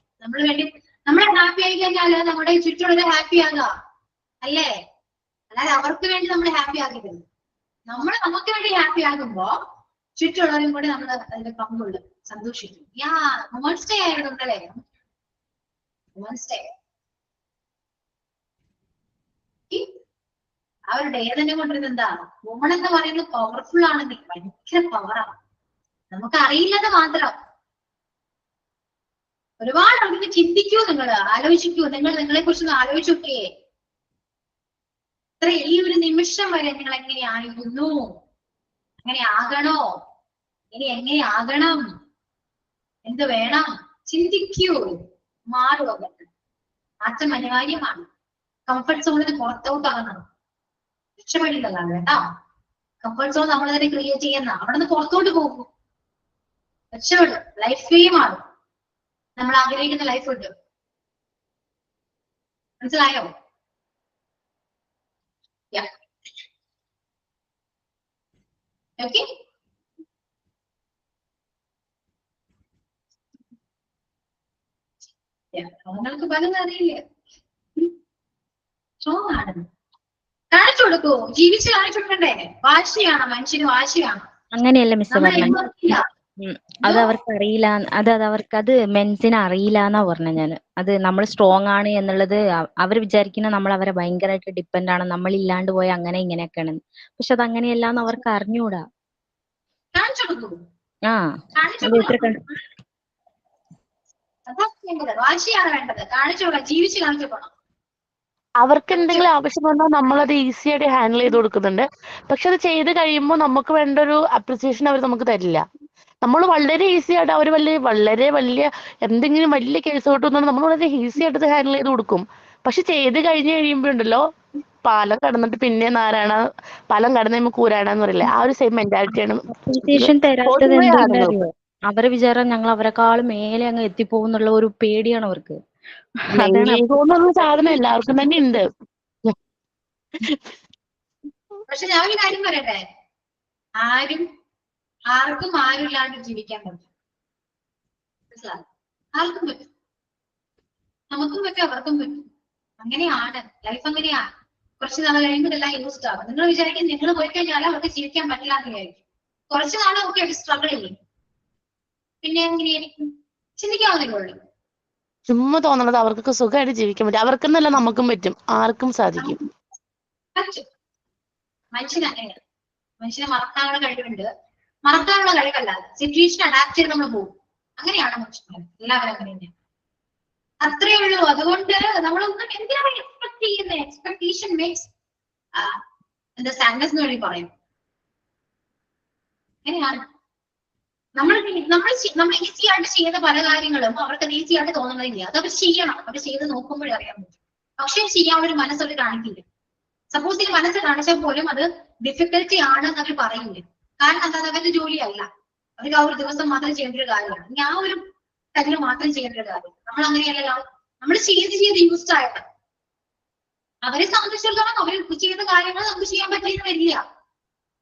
നമ്മളെ ഹാപ്പി ആയി കഴിഞ്ഞാല് നമ്മുടെ ചുറ്റുമുള്ള ഹാപ്പി ആകാം അല്ലേ? അല്ലാതെ അവർക്ക് വേണ്ടി നമ്മൾ ഹാപ്പി ആക്കരുത്. നമുക്ക് വേണ്ടി ഹാപ്പി ആകുമ്പോ ചുറ്റുമുള്ളവരും കൂടി നമ്മൾ അതിന്റെ പങ്കുള്ളു, സന്തോഷിക്കും. വുമൻസ് ഡേ ആയിരുന്നുണ്ടല്ലേ? വുമൻസ് ഡേ ആ ഒരു ഡേ തന്നെ കൊണ്ടിരുന്നത് എന്താ? വുമൺ എന്ന് പറയുന്നത് പവർഫുൾ ആണെങ്കിൽ ഭയങ്കര പവറാണ്. നമുക്ക് അറിയില്ലത് മാത്രം. ഒരുപാട് ആളുകൾ ചിന്തിക്കൂ, നിങ്ങൾ ആലോചിക്കൂ, നിങ്ങളെ കുറിച്ച് ആലോചിച്ചു നോക്കിയേ. ഇത്ര ഈ ഒരു നിമിഷം വരെ നിങ്ങൾ എങ്ങനെയായിരുന്നു, അങ്ങനെ ആകണോ, ഇനി എങ്ങനെ ആകണം, എന്ത് വേണം, ചിന്തിക്കൂ. മാറുക, മാറ്റം അനിവാര്യമാണ്. കംഫർട്ട് സോണിന് പുറത്തോട്ടാകണം. രക്ഷപ്പെടില്ലതാണ് കേട്ടോ. കംഫർട്ട് സോൺ നമ്മൾ തന്നെ ക്രിയേറ്റ് ചെയ്യുന്ന, അവിടെ നിന്ന് പുറത്തോട്ട് പോകും, രക്ഷപ്പെടും. ലൈഫേ മാറും. നമ്മൾ ആഗ്രഹിക്കുന്ന ലൈഫ് കിട്ടും. മനസ്സിലായോ? ഓക്കെ, നിങ്ങൾക്ക് പലതും അറിയില്ലേ? സ്ട്രോങ് ആണ്. കാണിച്ചു കൊടുക്കൂ, ജീവിച്ച് കാണിച്ചു കൊടുക്കണ്ടേ? വാശിയാണ്, മനുഷ്യന് വാശിയാണ്. അങ്ങനെയല്ല മിസ് പറഞ്ഞത്. അത് അവർക്ക് അറിയില്ല. അത് മെൻസിന് അറിയില്ല എന്നാ പറഞ്ഞ ഞാന്. അത് നമ്മൾ സ്ട്രോങ് ആണ് എന്നുള്ളത് അവർ വിചാരിക്കുന്ന നമ്മൾ അവരെ ഭയങ്കരമായിട്ട് ഡിപ്പെൻഡ് ആണ്, നമ്മൾ ഇല്ലാണ്ട് പോയ അങ്ങനെ ഇങ്ങനെയൊക്കെയാണ്. പക്ഷെ അത് അങ്ങനെയല്ല എന്ന് അവർക്ക് അറിഞ്ഞൂടാ. കാണിച്ചു കൊടുക്കൂ, ആ കാണിച്ചു അത് എത്ര കൊടുക്കണം. അതാ വേണ്ടത്, വാശിയാണ് വേണ്ടത്. കാണിച്ചു കൊടുക്കാം, ജീവിച്ച് കാണിച്ചു പോകണം. അവർക്ക് എന്തെങ്കിലും ആവശ്യം വന്നാൽ നമ്മളത് ഈസി ആയിട്ട് ഹാൻഡിൽ ചെയ്ത് കൊടുക്കുന്നുണ്ട്. പക്ഷെ അത് ചെയ്ത് കഴിയുമ്പോൾ നമുക്ക് വേണ്ട ഒരു അപ്രിസിയേഷൻ അവർ നമുക്ക് തരില്ല. നമ്മൾ വളരെ ഈസി ആയിട്ട് അവർ വളരെ വലിയ എന്തെങ്കിലും വലിയ കേസ് കിട്ടുമെന്നാണ് നമ്മൾ വളരെ ഈസി ആയിട്ട് ഹാൻഡിൽ ചെയ്ത് കൊടുക്കും. പക്ഷെ ചെയ്ത് കഴിഞ്ഞ് കഴിയുമ്പോൾ ഉണ്ടല്ലോ, പാലം കടന്നിട്ട് പിന്നെ നാരായണ പാലം കടന്നു കഴിയുമ്പോൾ കൂരാണെന്ന് പറയില്ലേ, ആ ഒരു സെയിം മെന്റാലിറ്റിയാണ് അപ്രീസിയേഷൻ തരാത്തത് പൊതുവെ എന്തുകൊണ്ടറിയോ? ആണുങ്ങൾക്ക്. അവരെ വിചാരം ഞങ്ങൾ അവരെക്കാളും മേലെ അങ്ങ് എത്തിപ്പോകും എന്നുള്ള ഒരു പേടിയാണ് അവർക്ക്. അതാണ് ഈഗോ എന്നുള്ള സാധനം എല്ലാവർക്കും തന്നെ ഉണ്ട്. പക്ഷെ ഞാൻ ഒരു കാര്യം പറയട്ടെ, ആർക്കും ആരുമില്ലാണ്ട് ജീവിക്കാൻ പറ്റും. മനസ്സിലായോ? ആർക്കും പറ്റും, നമുക്കും പറ്റും, അവർക്കും പറ്റും. അങ്ങനെയാണ് ലൈഫ്, അങ്ങനെയാണ്. കുറച്ച് നാൾ കഴിയുമ്പോൾ എല്ലാം യൂസ്ഡ് ആവും. നിങ്ങൾ വിചാരിക്കും നിങ്ങൾ പോയി കഴിഞ്ഞാൽ അവർക്ക് ജീവിക്കാൻ പറ്റില്ല എന്ന് വിചാരിക്കും. കുറച്ച് നാൾ ഒക്കെ അവർ സ്ട്രഗിൾ ചെയ്യും, പിന്നെ എങ്ങനെയായിരിക്കും ചിന്തിക്കാവുന്നേ ഉള്ളൂ. ചുമ്മാ തോന്നണത് അവർക്കൊക്കെ സുഖമായിട്ട് ജീവിക്കാൻ പറ്റും. അവർക്കെന്നല്ല നമുക്കും പറ്റും, ആർക്കും സാധിക്കും. പറ്റും. മനുഷ്യന് അങ്ങനെയാണ്. മനുഷ്യനെ മറക്കാനുള്ള കഴിവുണ്ട്. മറക്കാനുള്ള കഴിവല്ല, സിറ്റുവേഷൻ അഡാപ്റ്റ് ചെയ്ത് നമ്മൾ പോകും. അങ്ങനെയാണ് മനുഷ്യന്മാർ, എല്ലാവരും അങ്ങനെ തന്നെയാണ്. അത്രേ ഉള്ളൂ. അതുകൊണ്ട് നമ്മളൊന്നും എന്തിനാണ് എക്സ്പെക്ട് ചെയ്യുന്നത്? എക്സ്പെക്ടേഷൻ മേക്സ് എന്താ സാഡ്നസ് എന്ന് വേണ്ടി പറയും. അങ്ങനെയാണ് നമ്മൾ ഈസി ആയിട്ട് ചെയ്യുന്ന പല കാര്യങ്ങളും അവർക്ക് ഈസി ആയിട്ട് തോന്നുന്നില്ല. അത് അവർ ചെയ്യണം, അവർ ചെയ്ത് നോക്കുമ്പോഴേ അറിയാൻ പറ്റും. പക്ഷെ ചെയ്യാൻ ഒരു മനസ്സവർ കാണിക്കില്ല. സപ്പോസ് ഈ മനസ്സ് കാണിച്ചാൽ പോലും അത് ഡിഫിക്കൽട്ടി ആണെന്ന് അവർ പറയില്ല. കാരണം എന്താ, അവരുടെ ജോലിയല്ല, അവർക്ക് ആ ഒരു ദിവസം മാത്രം ചെയ്യേണ്ട ഒരു കാര്യമാണ്. ഇനി ആ ഒരു കാര്യം മാത്രം ചെയ്യേണ്ട ഒരു കാര്യം. നമ്മൾ അങ്ങനെയല്ലല്ലോ, നമ്മൾ ചെയ്ത് യൂസ്ഡ് ആയിട്ട് അവരെ സംബന്ധിച്ചിടത്തോളം അവർ ചെയ്യുന്ന കാര്യങ്ങൾ നമുക്ക് ചെയ്യാൻ പറ്റിയെന്ന് വരില്ല.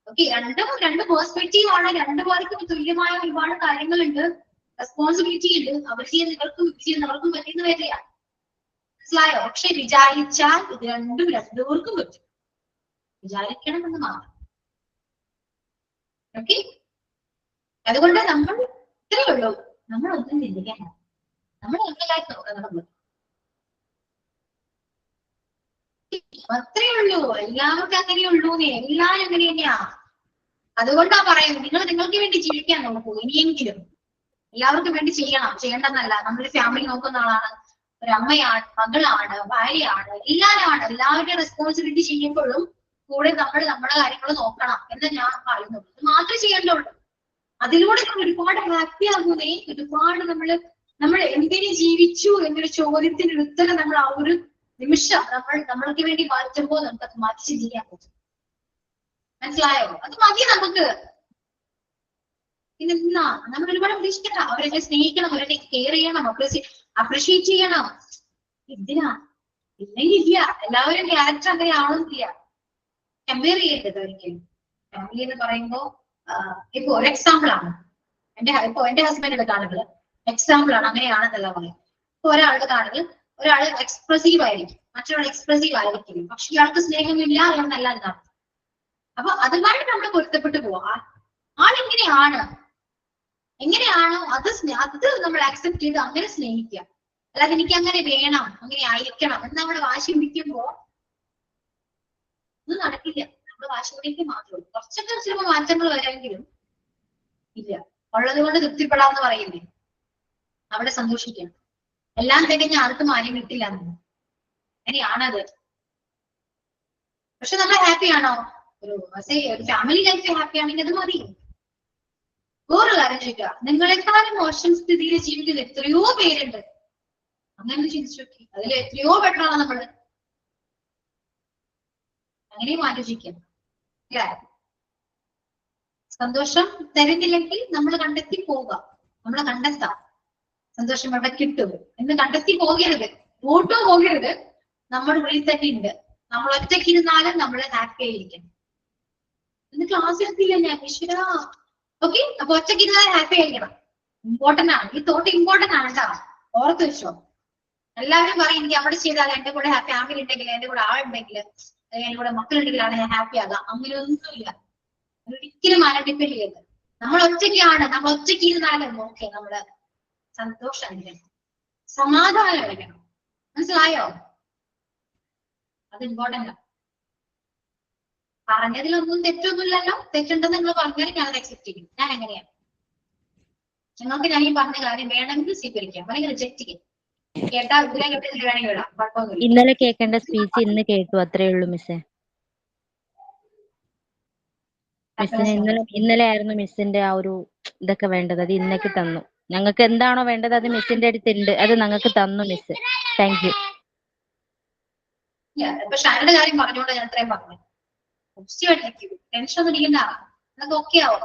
ഓക്കെ, രണ്ട് പേഴ്സ്പെക്റ്റീവ് ആണ്. രണ്ടുപേർക്കും തുല്യമായ ഒരുപാട് കാര്യങ്ങളുണ്ട്, റെസ്പോൺസിബിലിറ്റി ഉണ്ട്. അവർ ചെയ്യുന്നവർക്കും ചെയ്യുന്നവർക്കും പറ്റിയെന്ന് വരില്ല. മനസ്സിലായോ? പക്ഷെ വിചാരിച്ചാൽ ഇത് രണ്ടുപേർക്കും പറ്റും. വിചാരിക്കണമെന്ന് മാത്രം. ഓക്കെ, അതുകൊണ്ട് നമ്മൾ ഇത്രയേ ഉള്ളൂ, നമ്മളൊന്നും ചിന്തിക്കാൻ, നമ്മൾ എല്ലാവരും നോക്കുന്നത് അത്രേ ഉള്ളൂ. എല്ലാവർക്കും അങ്ങനെയുള്ളൂ, എല്ലാവരും അങ്ങനെ തന്നെയാ. അതുകൊണ്ടാ പറയുന്നത്, നിങ്ങൾക്ക് വേണ്ടി ജീവിക്കാൻ നോക്കൂ. ഇനിയെങ്കിലും എല്ലാവർക്കും വേണ്ടി ചെയ്യണമെന്നല്ല. നമ്മുടെ ഫാമിലി നോക്കുന്ന ആളാണ്, ഒരു അമ്മയാണ്, മകളാണ്, ഭാര്യയാണ്, എല്ലാവരുടെയും റെസ്പോൺസിബിലിറ്റി ചെയ്യുമ്പോഴും കൂടെ നമ്മൾ നമ്മുടെ കാര്യങ്ങൾ നോക്കണം എന്ന് ഞാൻ പറയുന്നത്. ഇത് മാത്രമേ ചെയ്യേണ്ടുള്ളൂ. അതിലൂടെ നമ്മൾ ഒരുപാട് ഹാപ്പി ആകുന്നേ. ഒരുപാട് നമ്മൾ എന്തിനു ജീവിച്ചു എന്നൊരു ചോദ്യത്തിന് ഉത്തരം നമ്മൾ ആ ഒരു നിമിഷം നമ്മൾക്ക് വേണ്ടി മാറ്റുമ്പോൾ നമുക്ക് അത് മാറ്റി ചിന്തിക്കാൻ പറ്റും. മനസ്സിലായോ? അത് മതി നമുക്ക്. പിന്നെന്താ, നമ്മൾ ഒരുപാട് പ്രതീക്ഷിക്കണ്ട. അവരെ സ്നേഹിക്കണം, അവരെ കെയർ ചെയ്യണം, അപ്രീഷിയേറ്റ് ചെയ്യണം. എന്തിനാ? ഇല്ലെങ്കിൽ ഇല്ല. എല്ലാവരും ക്യാരക്ടർ അങ്ങനെ ആവണമെന്നില്ല. കമ്പയർ ചെയ്യേണ്ടത് ഒരിക്കലും. ഫാമിലി എന്ന് പറയുമ്പോ ഇപ്പൊ ഒരു എക്സാമ്പിൾ ആണ്. എന്റെ ഹസ്ബൻഡിന്റെ കാണുകൾ എക്സാമ്പിൾ ആണ്, അങ്ങനെയാണെന്നല്ല പറയും. ഇപ്പൊ ഒരാളുടെ കാണുകൾ, ഒരാൾ എക്സ്പ്രസീവ് ആയിരിക്കും, മറ്റൊരാൾ എക്സ്പ്രസീവ് ആയിരിക്കും. പക്ഷെ ഇയാൾക്ക് സ്നേഹമില്ല എന്നല്ല എന്നാണ്. അപ്പൊ അതുമായിട്ട് നമ്മൾ പൊരുത്തപ്പെട്ടു പോവാ. ആളെങ്ങനെയാണോ അത് നമ്മൾ അക്സെപ്റ്റ് ചെയ്ത് അങ്ങനെ സ്നേഹിക്കുക. അല്ലാതെ എനിക്ക് അങ്ങനെ വേണം, അങ്ങനെ ആയിരിക്കണം എന്ന് നമ്മൾ വാശി പിടിക്കുമ്പോ ഒന്നും നടക്കില്ല. നമ്മൾ വാശി പിടിക്കുക മാത്രമേ ഉള്ളൂ. കുറച്ചൊക്കെ ചിലപ്പോൾ മാറ്റങ്ങൾ വരാമെങ്കിലും ഇല്ല. ഉള്ളത് കൊണ്ട് തൃപ്തിപ്പെടാമെന്ന് പറയില്ലേ, അവിടെ സന്തോഷിക്കണം. എല്ലാം തികഞ്ഞ ആർക്കും ആരും കിട്ടില്ല എന്ന്. അങ്ങനെയാണത്. പക്ഷെ നമ്മൾ ഹാപ്പിയാണോ? ഒരു ഫാമിലി ലൈഫ് ഹാപ്പി ആണെങ്കിൽ അത് മതി. വേറെ കാര്യം ചോദിക്കുക, നിങ്ങളെക്കാളും മോശം സ്ഥിതിയിൽ ജീവിക്കുന്ന എത്രയോ പേരുണ്ട്. അങ്ങനെ ചിന്തിച്ചു നോക്കി, അതിൽ എത്രയോ ബെറ്ററാണ് നമ്മള്. അങ്ങനെ ആലോചിക്കാം. സന്തോഷം തരുന്നില്ലെങ്കിൽ നമ്മൾ കണ്ടെത്തി പോവുക. നമ്മളെ കണ്ടെത്താം. സന്തോഷം അവിടെ കിട്ടും എന്ന് കണ്ടെത്തി പോകരുത്, ഓട്ടോ പോകരുത്. നമ്മുടെ ഉള്ളിൽ തന്നെ ഉണ്ട്. നമ്മൾ ഒറ്റയ്ക്ക് ഇരുന്നാലും നമ്മൾ ഹാപ്പി ആയിരിക്കണം. ഇന്ന് ക്ലാസ് എടുത്തില്ല ഞാൻ, ഈശ്വര. ഓക്കെ, അപ്പൊ ഒറ്റയ്ക്ക് ഇരുന്നാൽ ഹാപ്പി ആയിരിക്കണം. ഇമ്പോർട്ടന്റ് ആണ്. ഈ തോട്ട് ഇമ്പോർട്ടന്റ് ആണ് കേട്ടോ, ഓർത്ത് വെച്ചോ. എല്ലാവരും പറയും എനിക്ക് അവിടെ ചെയ്താൽ എന്റെ കൂടെ ഫാമിലി ഉണ്ടെങ്കിൽ, എന്റെ കൂടെ ആളുണ്ടെങ്കിൽ, എന്റെ കൂടെ മക്കളുണ്ടെങ്കിലാണ് ഞാൻ ഹാപ്പി ആകാം. അങ്ങനെയൊന്നുമില്ല. ഒരിക്കലും ആരെ ഡിപ്പെൻഡ് ചെയ്യരുത്. നമ്മൾ ഒറ്റയ്ക്കാണ്, നമ്മൾ ഒറ്റയ്ക്ക് ഇരുന്നാലും ഓക്കെ, നമ്മള് സന്തോഷമായിരിക്കണം, സമാധാനമായിരിക്കണം. മനസ്സിലായോ? അത് ഇമ്പോർട്ടന്റ് ആണ്. പറഞ്ഞതിലൊന്നും തെറ്റൊന്നുമില്ലല്ലോ. തെറ്റുണ്ടെന്ന് നിങ്ങൾ പറഞ്ഞാൽ ഞാൻ അത് അക്സെപ്റ്റ് ചെയ്യും. ഞാൻ എങ്ങനെയാണ്, നിങ്ങൾക്ക് ഞാൻ ഈ പറഞ്ഞ കാര്യം വേണമെങ്കിൽ സ്വീകരിക്കാം, അല്ലെങ്കിൽ റിജക്ട് ചെയ്യും. കേട്ടാ ഇതിലെ കേട്ടില്ല വേണമെങ്കിൽ വിടാം, കുഴപ്പമൊന്നുമില്ല. ഇന്നലെ കേൾക്കേണ്ട സ്പീച്ച് ഇന്ന് കേട്ടു, അത്രേ ഉള്ളൂ മിസ്സേ. മിസ്സിന് ഇന്നലെ ആയിരുന്നു മിസ്സിന്റെ ആ ഒരു ഇതൊക്കെ വേണ്ടത്, അത് ഇന്നേക്ക് തന്നു. ഞങ്ങൾക്ക് എന്താണോ വേണ്ടത് അത് മിസ്സിന്റെ അടുത്തുണ്ട്, അത് ഞങ്ങൾക്ക് തന്നു മിസ്. Thank you. ഇപ്പൊ ഷാനയുടെ കാര്യം പറഞ്ഞുകൊണ്ട് ഞാൻ ഇത്രയും പറഞ്ഞു. പോസിറ്റീവായിട്ടിരിക്കും, ടെൻഷൻ ഒന്നും ഇരിക്കണ്ട, അതൊക്കെ ഓക്കെ ആവും.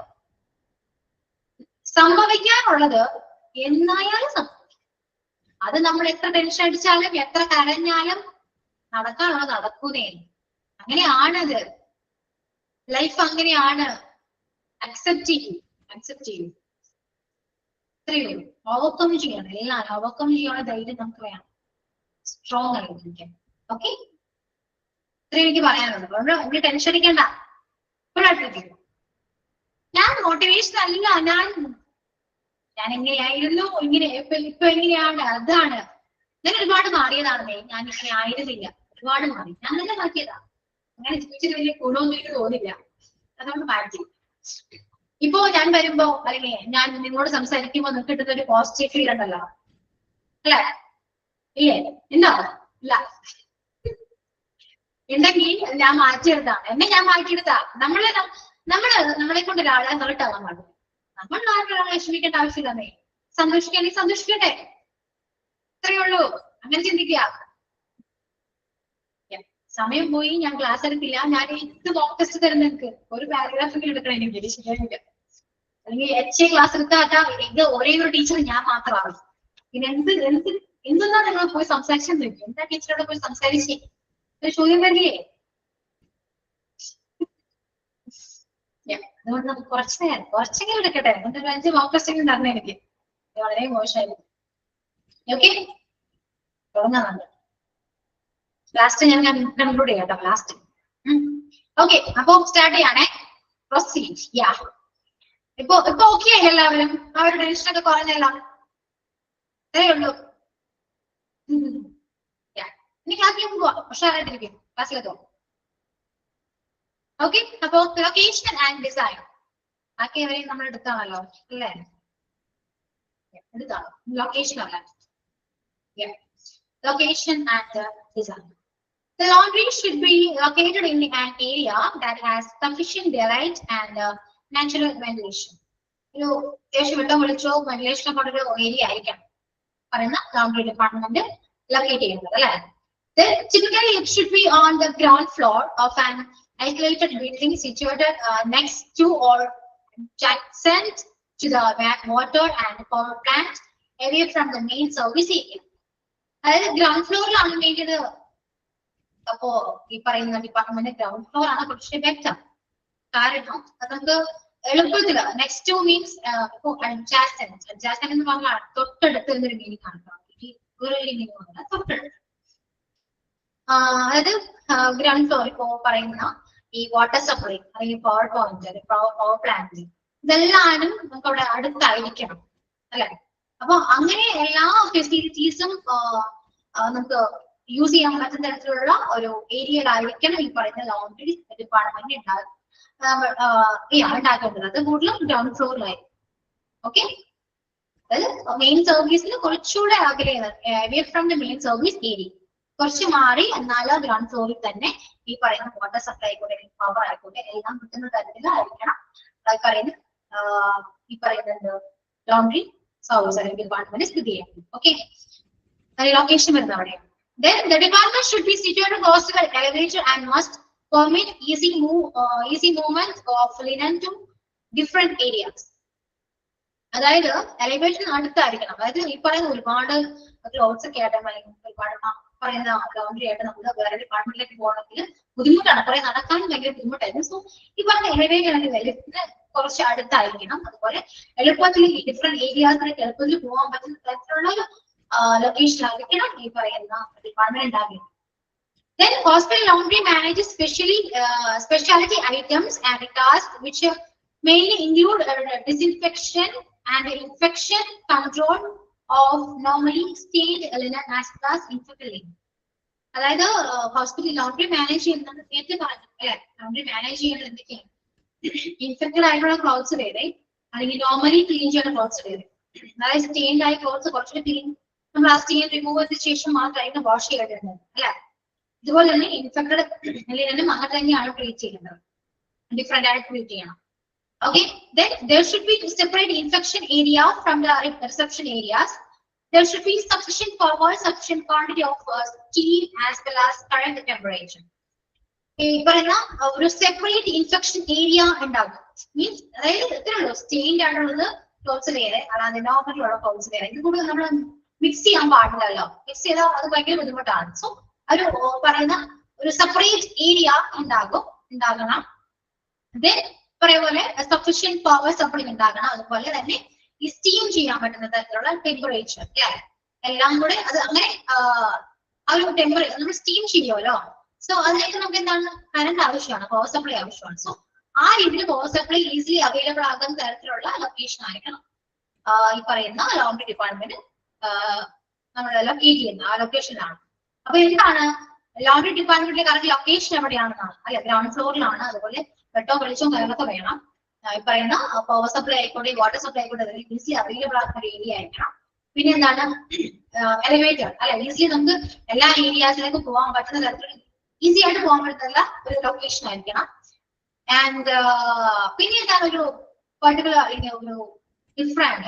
സംഭവിക്കാനുള്ളത് എന്നായാലും സംഭവിക്കും. അത് നമ്മൾ എത്ര ടെൻഷൻ അടിച്ചാലും എത്ര കരഞ്ഞാലും നടക്കാനുള്ളത് നടക്കുന്നേ. അങ്ങനെയാണത്, ലൈഫ് അങ്ങനെയാണ്. അക്സെപ്റ്റ് ചെയ്യും, അക്സെപ്റ്റ് ചെയ്യും. ഇത്രയേ ഉള്ളൂ. ഓവർകം ചെയ്യണം, എല്ലാം ഓവർകം ചെയ്യാനുള്ള ധൈര്യം നമുക്ക് വേണം, സ്ട്രോങ് ആയിരിക്കും. ഓക്കെ, ഇത്രയും എനിക്ക് പറയാനുള്ളത്. നമ്മൾ ടെൻഷൻ അടിക്കണ്ട. ഞാൻ മോട്ടിവേഷൻ അല്ല, ഞാൻ എങ്ങനെയായിരുന്നു, ഇപ്പൊ എങ്ങനെയാണ്, അതാണ്. ഞാൻ ഒരുപാട് മാറിയതാണെന്നേ, ഞാൻ ഇങ്ങനെ ആയിരുന്നില്ല, ഒരുപാട് മാറി. ഞാൻ തന്നെ മാറ്റിയതാ. അങ്ങനെ ജീവിച്ചിട്ട് വലിയ ഗുണമൊന്നും എനിക്ക് തോന്നില്ല, അതുകൊണ്ട് മാറ്റി. ഇപ്പോ ഞാൻ വരുമ്പോ അല്ലെങ്കിൽ ഞാൻ നിങ്ങളോട് സംസാരിക്കുമ്പോ നിങ്ങൾക്ക് കിട്ടുന്ന ഒരു പോസിറ്റീവ് ഫീൽ ഉണ്ടല്ലോ, അല്ലേ? ഇല്ലേ? ഉണ്ടോ? ഇല്ല. ഉണ്ടെങ്കിൽ ഞാൻ മാറ്റിയെടുത്താണ്, എന്നെ ഞാൻ മാറ്റിയെടുത്താ. നമ്മളെ കൊണ്ട് ഒരാളെ ഹേർട്ടാവാൻ പാടില്ല. നമ്മൾ ഒരാളെ വിഷമിക്കേണ്ട ആവശ്യമില്ലെന്നേ. സന്തോഷിക്കണമെങ്കിൽ സന്തോഷിക്കട്ടെ, ഇത്രയേ ഉള്ളൂ. അങ്ങനെ ചിന്തിക്കുക. സമയം പോയി, ഞാൻ ക്ലാസ് എടുത്തില്ല. ഞാൻ ഇത് മോക്ക് ടെസ്റ്റ് തരുന്ന എനിക്ക് ഒരു പാരഗ്രാഫെങ്കിലും എടുക്കണം, എനിക്ക് ശരിയായില്ല. അല്ലെങ്കിൽ HA ക്ലാസ് എടുത്താൽ ഇത് ഒരേ ഒരു ടീച്ചർ ഞാൻ മാത്രമാണ്. പിന്നെ എന്തെന്നാ നിങ്ങൾ പോയി സംസാരിച്ചെന്ന് ചോദിക്കും. എന്താ ടീച്ചറോട് പോയി സംസാരിച്ചേ ഒരു ചോദ്യം വരില്ലേ? അതുകൊണ്ട് നമുക്ക് കുറച്ചെങ്കിലും എടുക്കട്ടെ. എന്നിട്ട് 5 മോക്ക് ടെസ്റ്റെങ്കിലും തരണേ എനിക്ക്. വളരെ മോശമായിരുന്നു. ഓക്കെ, തുടങ്ങാറുണ്ട്. ലാസ്റ്റ് ഞാൻ കൺക്ലൂഡ് ചെയ്യാം കേട്ടോ, ലാസ്റ്റ്. ഓക്കെ, അപ്പൊ സ്റ്റാർട്ട് ചെയ്യാണേ. പ്രൊസീഡ്. യാ, ഇപ്പൊ ഓക്കെ ആയി എല്ലാവരും? ആ ഒരു ടെൻഷൻ ഒക്കെ കുറഞ്ഞല്ലോ, അത്രേ ഉള്ളൂ. ഇനി ക്ലാസ്സിലേക്ക് പോവാം, ഉഷാറായിട്ടിരിക്കും, ക്ലാസ്സിലെത്തോ. ഓക്കെ, അപ്പൊ ലൊക്കേഷൻ ആൻഡ് ഡിസൈൻ ബാക്കി ഇവരെയും നമ്മൾ എടുത്താണല്ലോ, അല്ലേ? എടുത്താണോ? ലൊക്കേഷൻ അല്ല, location and design. The laundry should be located in an area that has sufficient daylight and natural ventilation. ഒരു അത്യാവശ്യം വെള്ളം വിളിച്ചോ വെന്റിലേഷൻ കൊണ്ടൊരു ഏരിയ ആയിരിക്കണം പറയുന്ന laundry department ലൊക്കേറ്റ് ചെയ്യുന്നത്, അല്ലേ? Typically it should be on the ground floor of an isolated building situated next to or adjacent to the water and power plant away from the main service area. അതായത് ground ഫ്ലോറിലാണ് വേണ്ടത്. അപ്പോ ഈ പറയുന്ന department ground floor ആണ് കുറച്ച് better. കാരണം അത് നമുക്ക് എളുപ്പത്തില് നെക്സ്റ്റ് ടു മീൻസ് ഇപ്പൊ അഡ്ജാസ്റ്റന്റ് എന്ന് പറഞ്ഞാൽ തൊട്ടടുത്ത് എന്നൊരു മീനിങ് ആണ്. തൊട്ടടുത്ത്, അതായത് ഗ്രൗണ്ട് ഫ്ലോർ ഇപ്പോ പറയുന്ന ഈ വാട്ടർ സപ്ലൈ അല്ലെങ്കിൽ പവർ പോയിന്റ്, പവർ പ്ലാന്റ്, ഇതെല്ലാനും നമുക്ക് അവിടെ അടുത്തായിരിക്കണം, അല്ലെ? അപ്പൊ അങ്ങനെ എല്ലാ ഫെസിലിറ്റീസും നമുക്ക് യൂസ് ചെയ്യാൻ പറ്റുന്ന തരത്തിലുള്ള ഒരു ഏരിയയിലായിരിക്കണം ഈ പറയുന്ന ലോണ്ടറി ഡിപ്പാർട്ട്മെന്റ് ഉണ്ടാക്കേണ്ടത്. അത് കൂടുതലും ഗ്രൗണ്ട് ഫ്ലോറിലായിരിക്കും. ഓക്കെ, അതായത് മെയിൻ സർവീസിന് കുറച്ചുകൂടെ away from the main service area കുറച്ച് മാറി, എന്നാലും ഗ്രൗണ്ട് ഫ്ലോറിൽ തന്നെ ഈ പറയുന്ന വാട്ടർ സപ്ലൈ ആയിക്കോട്ടെ, പവർ ആയിക്കോട്ടെ, എല്ലാം കിട്ടുന്ന തരത്തിലായിരിക്കണം ഈ പറയുന്നത് ലോണ്ടറി സർവീസ് അല്ലെങ്കിൽ ഡിപ്പാർട്ട്മെന്റ് സ്ഥിതി ചെയ്യുന്നത്. ഓക്കെ, location വരുന്ന അവിടെ. Then the department should be situated close to the elevator and must permit easy movement of linen to different areas. അതായത് എലിവേറ്ററിന് അടുത്തായിരിക്കണം. അതായത് ഈ പറയുന്ന ഒരുപാട് ക്ലോത്ത്സ് ഒക്കെ ആയിട്ട് അല്ലെങ്കിൽ ഒരുപാട് പറയുന്ന ലോണ്ടറി ആയിട്ട് നമ്മൾ വേറെ ഡിപ്പാർട്ട്മെന്റിലേക്ക് പോകണമെങ്കിൽ ബുദ്ധിമുട്ടാണ്, കുറെ നടക്കാനും ഭയങ്കര ബുദ്ധിമുട്ടായിരുന്നു. സോ ഈ പറഞ്ഞ എലിവേറ്റർ അല്ലെങ്കിൽ ലിഫ്റ്റിന് കുറച്ച് അടുത്തായിരിക്കണം. അതുപോലെ എളുപ്പത്തിൽ ഡിഫറെന്റ് ഏരിയാസിലേക്ക് എളുപ്പത്തിൽ പോകാൻ പറ്റുന്ന തരത്തിലുള്ള ലൊക്കേഷൻ ആയിരിക്കണം ഈ പറയുന്ന ഡിപ്പാർട്ട്മെന്റ് ഉണ്ടാകുന്നത്. Then hospital laundry manages specialty items and tasks which mainly include disinfection and infection control of normally stained linen as well as infected linen. അതായത് ഹോസ്പിറ്റൽ ലോണ്ടറി മാനേജ് ചെയ്യുന്നത് നേരത്തെ പറഞ്ഞു അല്ലെ, ലോണ്ടറി മാനേജ് ചെയ്യുന്നത് എന്തൊക്കെയാണ്, ഇൻഫെക്റ്റഡ് ആയിട്ടുള്ള clothes വേറെ, അല്ലെങ്കിൽ നോർമലി ക്ലീൻ ചെയ്യുന്ന ക്ലോത്ത്സ് വേറെ. അതായത് സ്റ്റെയിൻഡ് ആയ ക്ലോത്ത്സ് കുറച്ചുകൂടി ക്ലീൻ, നമ്മൾ ആ സ്റ്റെയിൻ റിമൂവ് ചെയ്ത ശേഷം മാത്രമായിരുന്നു വാഷ് ചെയ്യേണ്ടത് അല്ലെ. ഇതുപോലെ തന്നെ ഇൻഫെക്റ്റഡ് ലിനനും അങ്ങനെ തന്നെയാണ് ട്രീറ്റ് ചെയ്യുന്നത്, ഡിഫറെന്റ് ആയിട്ട് ട്രീറ്റ് ചെയ്യണം. Okay, then there should be separate infection area from the reception areas. There should be sufficient power, sufficient quantity of steam as well as current temperature. പറയുന്ന ഒരു സെപ്പറേറ്റ് ഇൻഫെക്ഷൻ ഏരിയ ഉണ്ടാകും. Means അതായത് ഇത്രയുള്ളൂ, stained ആയിട്ടുള്ളത് clothes വേറെ, അല്ലാതെ normally ഉള്ള clothes വേറെ. ഇത് കൂടെ നമ്മൾ മിക്സ് ചെയ്യാൻ പാടില്ലല്ലോ, മിക്സ് ചെയ്താൽ അത് ഭയങ്കര ബുദ്ധിമുട്ടാണ്. സോ ഒരു പറയുന്ന ഒരു സെപ്പറേറ്റ് ഏരിയ ഉണ്ടാകണം. ദെൻ പോലെ സഫിഷ്യന്റ് പവർ സപ്ലൈ ഉണ്ടാകണം. അതുപോലെ തന്നെ ഈ സ്റ്റീം ചെയ്യാൻ പറ്റുന്ന തരത്തിലുള്ള ടെമ്പറേച്ചർ എല്ലാം കൂടെ അത് അങ്ങനെ ആ ഒരു ടെമ്പറേച്ചർ നമ്മൾ സ്റ്റീം ചെയ്യുമല്ലോ. സോ അതിലേക്ക് നമുക്ക് എന്താണ് കറണ്ട് ആവശ്യമാണ്, പവർ സപ്ലൈ ആവശ്യമാണ്. സോ ആ രീതിയിൽ പവർ സപ്ലൈ ഈസിലി അവൈലബിൾ ആകുന്ന തരത്തിലുള്ള ലൊക്കേഷൻ ആയിരിക്കണം ഈ പറയുന്ന ലോണ്ടറി ഡിപ്പാർട്ട്മെന്റ് നമ്മൾ ലൊക്കേറ്റ് ചെയ്യുന്ന ആ ലൊക്കേഷനിലാണ്. അപ്പൊ എന്താണ് ലോണ്ടറി ഡിപ്പാർട്ട്മെന്റിലെ കറക്റ്റ് ലൊക്കേഷൻ എവിടെയാണെന്നാണ്, അല്ലെ ഗ്രൗണ്ട് ഫ്ലോറിലാണ്. അതുപോലെ വെട്ടോ വെളിച്ചവും കാര്യങ്ങളൊക്കെ വേണം. ഈ പറയുന്ന പവർ സപ്ലൈ ആയിക്കോട്ടെ, വാട്ടർ സപ്ലൈ ആയിക്കോട്ടെ, അതിൽ ഈസിലി അവൈലബിൾ ആക്കുന്ന ഒരു ഏരിയ ആയിരിക്കണം. പിന്നെ എന്താണ് എലിവേറ്റർ, അല്ലെ ഈസിലി നമുക്ക് എല്ലാ ഏരിയാസിലേക്ക് പോകാൻ പറ്റുന്ന തരത്തിൽ ഈസി ആയിട്ട് പോകാൻ പറ്റുന്ന ഒരു ലൊക്കേഷൻ ആയിരിക്കണം. ആൻഡ് പിന്നെ എന്താണ് ഒരു പെർട്ടിക്കുലർ ഒരു ഡിഫറെന്റ്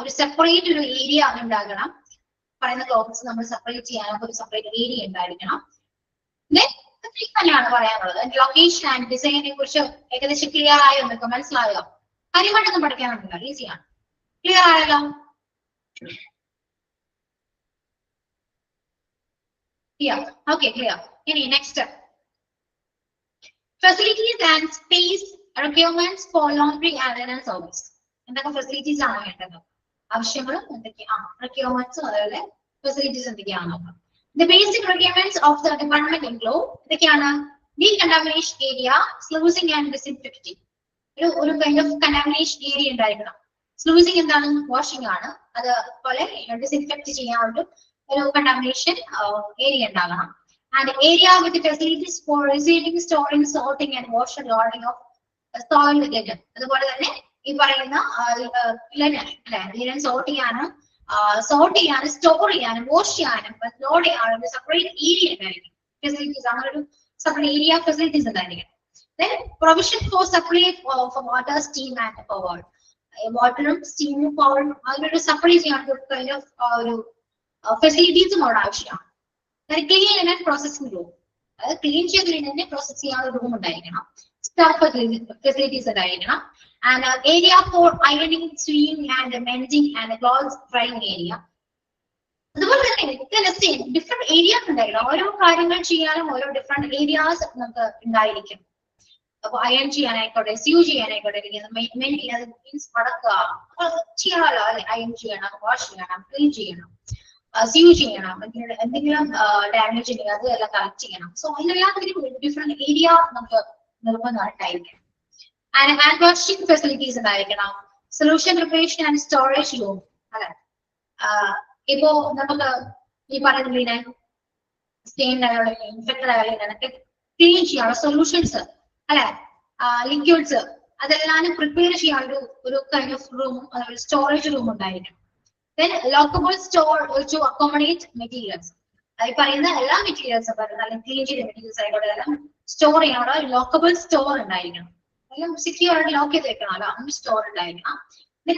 ഒരു സെപ്പറേറ്റ് ഒരു ഏരിയ ഉണ്ടാകണം. പറയുന്ന ക്ലോത്ത്സ് നമ്മൾ സെപ്പറേറ്റ് ചെയ്യാനൊക്കെ ഒരു സെപ്പറേറ്റ് ഏരിയ ഉണ്ടായിരിക്കണം. തന്നെയാണ് പറയാനുള്ളത്. ലൊക്കേഷൻ ആൻഡ് ഡിസൈനിനെ കുറിച്ച് ഏകദേശം ക്ലിയർ ആയോ, എന്നൊക്കെ മനസ്സിലായോ? കാര്യമായിട്ടൊന്നും പഠിക്കാനുണ്ടല്ലോ, ഈസിയാണ്. ക്ലിയർ ആയല്ലോ? Okay, clear. ഇനി next, facilities and space requirements for laundry and linen service. എന്തൊക്കെ ഫെസിലിറ്റീസ് ആണ് വേണ്ടത്, ആവശ്യങ്ങളും എന്തൊക്കെയാണ്, റിക്വയർമെന്റ്സും അതുപോലെ ഫെസിലിറ്റീസ് എന്തൊക്കെയാണ് നോക്കാം. The basic requirements of the department include decontamination area, sluicing and disinfecting. ഒരു kind of contamination area ഉണ്ടായിരിക്കണം. Sluicing എന്താണ്, വാഷിംഗ് ആണ്. അതുപോലെ ഡിസിൻഫെക്ട് ചെയ്യാനുള്ള ഒരു കണ്ടാമിനേഷൻ ഏരിയ ഉണ്ടാകണം. And area with the facilities for receiving, storing, sorting and wash and loading of soil linen. അതുപോലെ തന്നെ ഈ പറയുന്ന ലിനൻ സോർട്ട് ചെയ്യാനും സ്റ്റോർ ചെയ്യാനും വാഷ് ചെയ്യാനും ലോഡ് ചെയ്യാനും സെപ്പറേറ്റ് ഏരിയ ഉണ്ടായിരിക്കും. ഫെസിലിറ്റീസ് അങ്ങനെ ഒരു സെപ്പറേറ്റ് ഏരിയ ഫെസിലിറ്റീസ് ഉണ്ടായിരിക്കും. Then provision for supply of water, steam and power. വാട്ടറും സ്റ്റീമും പവറും അതിനൊരു സെപ്പറേറ്റ് ചെയ്യാൻ ഒരു ഫെസിലിറ്റീസും അവിടെ ആവശ്യമാണ്. ക്ലീൻ ലിനൻ പ്രോസസിംഗ് റൂം, അതായത് ക്ലീൻ ചെയ്ത് ലിനനെ പ്രോസസ് ചെയ്യാനുള്ള റൂം ഉണ്ടായിരിക്കണം. സ്റ്റാഫ് ഫെസിലിറ്റീസ് ഉണ്ടായിരിക്കണം. And area for ironing, sewing and mending and clothes drying area. അതുപോലെ തന്നെ ഡിഫറെന്റ് ഏരിയാസ് ഉണ്ടായിരിക്കണം. ഓരോ കാര്യങ്ങൾ ചെയ്യാനും ഓരോ ഡിഫറെന്റ് ഏരിയാസ് നമുക്ക് ഉണ്ടായിരിക്കും. അപ്പൊ അയൺ ചെയ്യാനായിക്കോട്ടെ, സ്യൂ ചെയ്യാനായിക്കോട്ടെ, മീൻസ് മടക്കുക ചെയ്യാമല്ലോ അല്ലെ. അയൺ ചെയ്യണം, വാഷ് ചെയ്യണം, ക്ലീൻ ചെയ്യണം, സ്യൂ ചെയ്യണം, എന്തെങ്കിലും ഡാമേജ് ഉണ്ടെങ്കിൽ അത് എല്ലാം കറക്റ്റ് ചെയ്യണം. സോ അതിനെല്ലാത്തിനും ഡിഫറെന്റ് ഏരിയ നമുക്ക് നിർബന്ധമായിട്ടായിരിക്കും. And hand washing facilities ഉണ്ടായിരിക്കണം. Solution preparation and storage room, അല്ലെ. ഇപ്പോ നമുക്ക് ഈ പറയുന്ന സ്റ്റെയിൻഡ് ആയുള്ള ഇൻഫെക്റ്റഡ് ആയുള്ള ക്ലീൻ ചെയ്യാനുള്ള സൊല്യൂഷൻസ്, അല്ലെ, ലിക്വിഡ്സ്, അതെല്ലാം പ്രിപ്പയർ ചെയ്യാനുള്ള ഒരു കൈൻഡ് ഓഫ് റൂമും അതുപോലെ സ്റ്റോറേജ് റൂം ഉണ്ടായിരിക്കണം. Then lockable store to accommodate materials. ഈ പറയുന്ന എല്ലാ മെറ്റീരിയൽസും അല്ലെങ്കിൽ ക്ലീൻ ചെയ്ത മെറ്റീരിയൽസ് ആയിക്കോട്ടെ എല്ലാം സ്റ്റോർ ചെയ്യാനുള്ള ലോക്കബിൾ സ്റ്റോർ ഉണ്ടായിരിക്കണം. എല്ലാം സെക്യൂർ ആയിട്ട് ലോക്ക് ചെയ്ത് വെക്കണമല്ലോ, അങ്ങനെ സ്റ്റോർ ഉണ്ടായിരിക്കണം.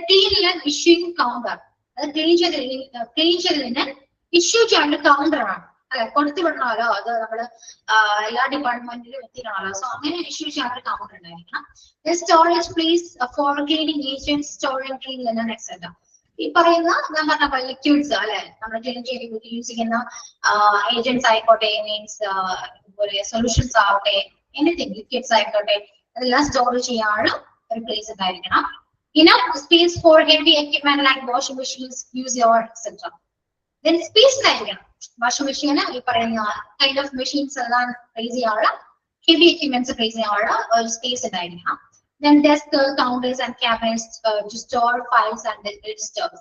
ക്ലീൻ ലിനൻ ഇഷ്യൂയിങ് കൗണ്ടർ, അത് ക്ലീൻ ചെയ്തതിന് ഇഷ്യൂ ചെയ്യാനുള്ള കൗണ്ടർ ആണ്, അല്ലെ, കൊടുത്തു വിടണമല്ലോ. അത് നമ്മള് എല്ലാ ഡിപ്പാർട്ട്മെന്റിലും എത്തിക്കണമല്ലോ. സോ അങ്ങനെ ഇഷ്യൂ ചെയ്യാനുള്ള കൗണ്ടർ ഉണ്ടായിരിക്കണം. Storage place for cleaning agents, storing clean linen etcetera. ഈ പറയുന്ന ഞാൻ പറഞ്ഞ ലിക്വിഡ്സ്, അല്ലെ, നമ്മൾ ക്ലീൻ ചെയ്ത് യൂസ് ചെയ്യുന്ന ഏജന്റ്സ് ആയിക്കോട്ടെ, മീൻസ് സൊല്യൂഷൻസ് ആവട്ടെ, എനിത്തിങ് ലിക്വിഡ്സ് ആയിക്കോട്ടെ, അതെല്ലാം സ്റ്റോർ ചെയ്യാനുള്ള ഒരു പ്ലേസ് ഉണ്ടായിരിക്കണം. Enough space four heavy equipment like washing machines, user etcetera. Then space ആയിരിക്കണം. വാഷിംഗ് മെഷീന് ഈ പറയുന്ന കൈൻഡ് ഓഫ് മെഷീൻസ് എല്ലാം പ്ലേസ് ചെയ്യാനുള്ള ഹെവി എക്യുപ്മെന്റ്സ് പ്ലേസ് ചെയ്യാനുള്ള ഒരു സ്പേസ് ഉണ്ടായിരിക്കണം. Then desk, counters and cabinets to store files and registers.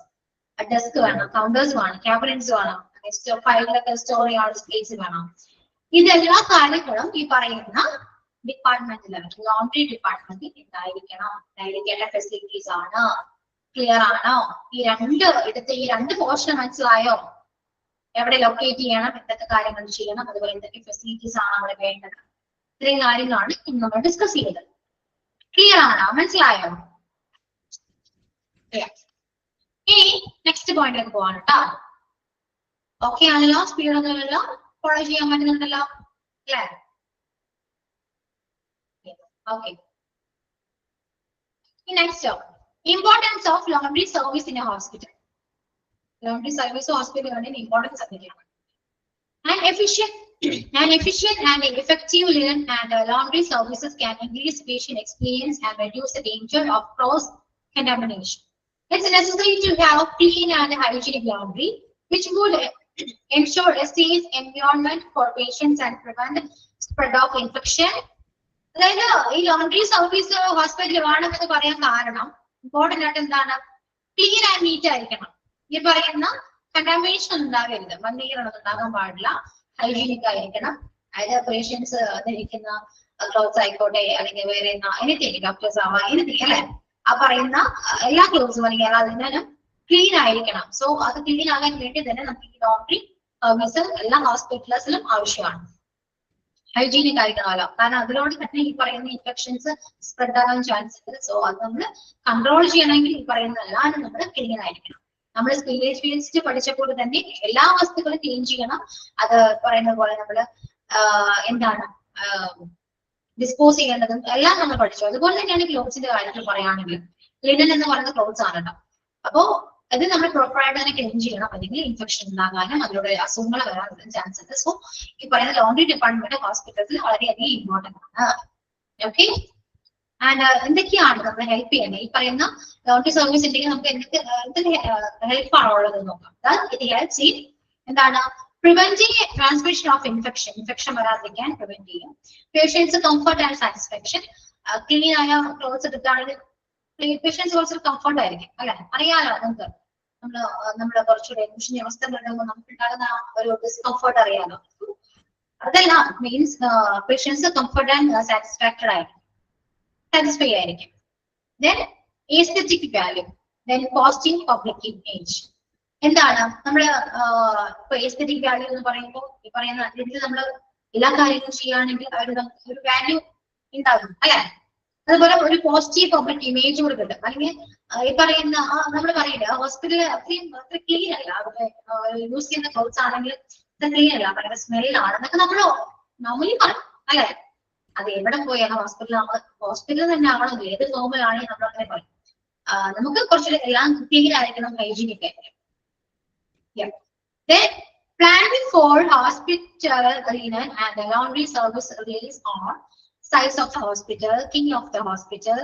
A desk വേണം, counters വേണം, cabinets വേണം, ഫയലൊക്കെ സ്റ്റോർ ചെയ്യാനുള്ള സ്പേസ് വേണം. ഇതെല്ലാ കാര്യങ്ങളും ഈ പറയുന്ന ഡിപ്പാർട്ട്മെന്റിൽ, ലോണ്ടറി ഡിപ്പാർട്ട്മെന്റിൽ ഉണ്ടായിരിക്കണം. ഉണ്ടായിരിക്കേണ്ട ഫെസിലിറ്റീസ് ആണ്. ക്ലിയർ ആണോ? ഈ രണ്ട് പോർഷൻ മനസ്സിലായോ? എവിടെ ലൊക്കേറ്റ് ചെയ്യണം, എന്തൊക്കെ കാര്യങ്ങൾ ചെയ്യണം, അതുപോലെ എന്തൊക്കെ ഫെസിലിറ്റീസ് ആണ് അവിടെ വേണ്ടത്. ഇത്രയും കാര്യങ്ങളാണ് ഇന്ന് നമ്മൾ ഡിസ്കസ് ചെയ്തത്. ക്ലിയർ ആണോ? മനസ്സിലായോ? ഇനി നെക്സ്റ്റ് പോയിന്റിലേക്ക് പോവാണ് കേട്ടോ. ഓക്കെ ആണല്ലോ? സ്പീഡ് ഒന്നുമില്ലല്ലോ? ഫോളോ ചെയ്യാൻ പറ്റുന്നുണ്ടല്ലോ അല്ലേ? Okay. Next, importance of laundry service in A hospital. Laundry service hospital is important subject. An efficient and effective linen and laundry services can increase patient experience and reduce the danger of cross contamination. It's necessary to have clean and hygienic laundry, which would ensure a safe environment for patients and prevent spread of infection. അതായത് ഈ laundry service ഹോസ്പിറ്റലിൽ വേണമെന്ന് പറയാൻ കാരണം important ആയിട്ട് എന്താണ്? Clean and NEET ആയിരിക്കണം. ഈ പറയുന്ന കണ്ടാമിനേഷൻ ഉണ്ടാകരുത്, മലിനീകരണം ഉണ്ടാകാൻ പാടില്ല. ഹൈജീനിക് ആയിരിക്കണം. അതായത് പേഷ്യൻസ് ധരിക്കുന്ന ക്ലോത്ത്സ് ആയിക്കോട്ടെ, അല്ലെങ്കിൽ വേറെ എനിത്തിങ്, ഡോക്ടേഴ്സ് ആവാം, എനിത്തിങ് അല്ലെ, ആ പറയുന്ന എല്ലാ ക്ലോത്ത്സും അല്ലെങ്കിൽ അതിനും ക്ലീൻ ആയിരിക്കണം. സോ അത് ക്ലീൻ ആകാൻ വേണ്ടി തന്നെ നമുക്ക് ഈ ലോണ്ടറി സർവീസ് എല്ലാ ഹോസ്പിറ്റൽസിലും ആവശ്യമാണ്. ഹൈജീനിക് ആയിരിക്കണമല്ലോ, കാരണം അതിലൂടെ തന്നെ ഈ പറയുന്ന ഇൻഫെക്ഷൻസ് സ്പ്രെഡ് ആകാൻ ചാൻസ് ഉണ്ട്. സോ അത് നമ്മൾ കൺട്രോൾ ചെയ്യണമെങ്കിൽ ഈ പറയുന്ന എല്ലാവരും നമ്മൾ ക്ലീൻ ആയിരിക്കണം. നമ്മൾ സ്പീഡ് പഠിച്ചപ്പോൾ തന്നെ എല്ലാ വസ്തുക്കളും ക്ലീൻ ചെയ്യണം. അത് പറയുന്ന പോലെ നമ്മള് എന്താണ് ഡിസ്പോസ് ചെയ്യേണ്ടതും എല്ലാം നമ്മൾ പഠിച്ചു. അതുപോലെ തന്നെയാണ് ക്ലോത്ത്സിന്റെ കാര്യത്തിൽ പറയുകയാണെങ്കിൽ ലിനൻ എന്ന് പറയുന്ന ക്ലോത്ത്സ് ആണ് കേട്ടോ. അപ്പോ അത് നമ്മൾ പ്രോപ്പറായിട്ട് തന്നെ ക്ലീൻ ചെയ്യണം, അല്ലെങ്കിൽ ഇൻഫെക്ഷൻ ഉണ്ടാകാനും അതിലൂടെ അസുഖങ്ങൾ വരാൻ ചാൻസ് ഉണ്ട്. സോ ഈ പറയുന്ന ലോണ്ടറി ഡിപ്പാർട്ട്മെന്റ് ഹോസ്പിറ്റൽസിൽ വളരെയധികം ഇമ്പോർട്ടന്റ് ആണ്. ഓക്കെ. ആൻഡ് എന്തൊക്കെയാണ് നമ്മളെ ഹെൽപ്പ് ചെയ്യുന്നത്? ഈ പറയുന്ന ലോണ്ടറി സർവീസ് ഉണ്ടെങ്കിൽ നമുക്ക് എന്തൊക്കെ ഹെൽപ്പാണോ ഉള്ളത് നോക്കാം. ഇറ്റ് ഹെൽപ്സ് ഇൻ എന്താണ്? പ്രിവെന്റിങ് ട്രാൻസ്മിഷൻ ഓഫ് ഇൻഫെക്ഷൻ വരാതിരിക്കാൻ പ്രിവെന്റ് ചെയ്യും. Patients comfort and satisfaction. Clean ആയ ക്ലോത്ത്സ് എടുക്കുകയാണെങ്കിൽ പേഷ്യൻസ് കുറച്ചൊരു കംഫർട്ട് ആയിരിക്കും അല്ലെ? അറിയാലോ നമുക്ക്, നമ്മള് കുറച്ചുകൂടെ കുഷിഞ്ഞ അവസ്ഥ വരുമ്പോൾ നമുക്ക് ഉണ്ടാകുന്ന ഒരു ഡിസ്കംഫർട്ട് അറിയാലോ. അതെല്ലാം മീൻസ് പേഷ്യൻസ് കംഫർട്ട് ആൻഡ് സാറ്റിസ്ഫാക്ടഡ് ആയിരിക്കും, സാറ്റിസ്ഫൈ ആയിരിക്കും. Then aesthetic value, then positive public image. എന്താണ് നമ്മള് ഇപ്പൊ എസ്തെറ്റിക് വാല്യൂ എന്ന് പറയുമ്പോൾ ഈ പറയുന്ന രീതിയിൽ നമ്മൾ എല്ലാ കാര്യങ്ങളും ചെയ്യുകയാണെങ്കിൽ ഒരു വാല്യൂ ഉണ്ടാകും അല്ലെ? അതുപോലെ ഒരു പോസിറ്റീവ് പബ്ലിക് ഇമേജ് കൂടെ കിട്ടും. അല്ലെങ്കിൽ ഈ പറയുന്ന നമ്മൾ പറയില്ല ഹോസ്പിറ്റലിൽ അത്ര ക്ലീൻ അല്ല, അവിടെ യൂസ് ചെയ്യുന്ന ക്ലോത്ത്സ് ആണെങ്കിൽ അത്ര ക്ലീൻ അല്ല, ഭയങ്കര സ്മെല്ലാണ് എന്നൊക്കെ നമ്മൾ നോർമലി പറയും അല്ലെ? അത് എവിടെ പോയാലും ഹോസ്പിറ്റലിൽ തന്നെ ആവണം, ഏത് ഫോമിലാണെങ്കിൽ നമ്മൾ അങ്ങനെ പറയും. നമുക്ക് കുറച്ച് എല്ലാം ക്ലീൻ ആയിരിക്കണം, ഹൈജീനിക് ആയിരിക്കണം. Planning for hospital linen and the laundry service relies on size of the hospital, king of the hospital,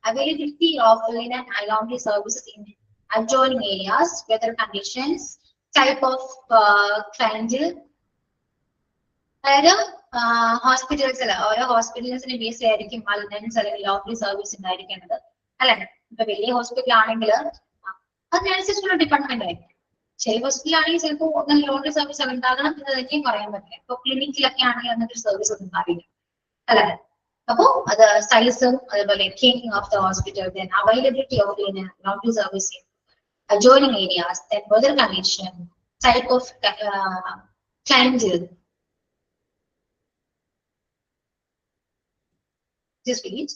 availability of linen and laundry services in adjoining areas, weather conditions, type of clientele. അതായത് ഹോസ്പിറ്റൽസിൽ ഓരോ ഹോസ്പിറ്റൽസിന് base ആയിരിക്കും linens അല്ലെങ്കിൽ laundry service ഉണ്ടായിരിക്കേണ്ടത് അല്ലെ? ഇപ്പൊ വലിയ hospital ആണെങ്കിൽ അതിനനുസരിച്ചുള്ള ഡിപ്പാർട്ട്മെന്റ് ആയിരിക്കും. ചില ഹോസ്പിറ്റലാണെങ്കിൽ ചിലപ്പോൾ ലോണ്ടറി സർവീസ് ഉണ്ടാകണം എന്ന് തന്നെയും പറയാൻ പറ്റില്ല. ഇപ്പൊ ക്ലിനിക്കിലൊക്കെ ആണെങ്കിൽ അങ്ങനത്തെ സർവീസ് ഒന്നും ഉണ്ടാവില്ല അല്ലെ? അപ്പോ അത് സൈസും അതുപോലെ king of the hospital, then availability of laundry service in adjoining areas, then weather condition, type of clientele. Just read.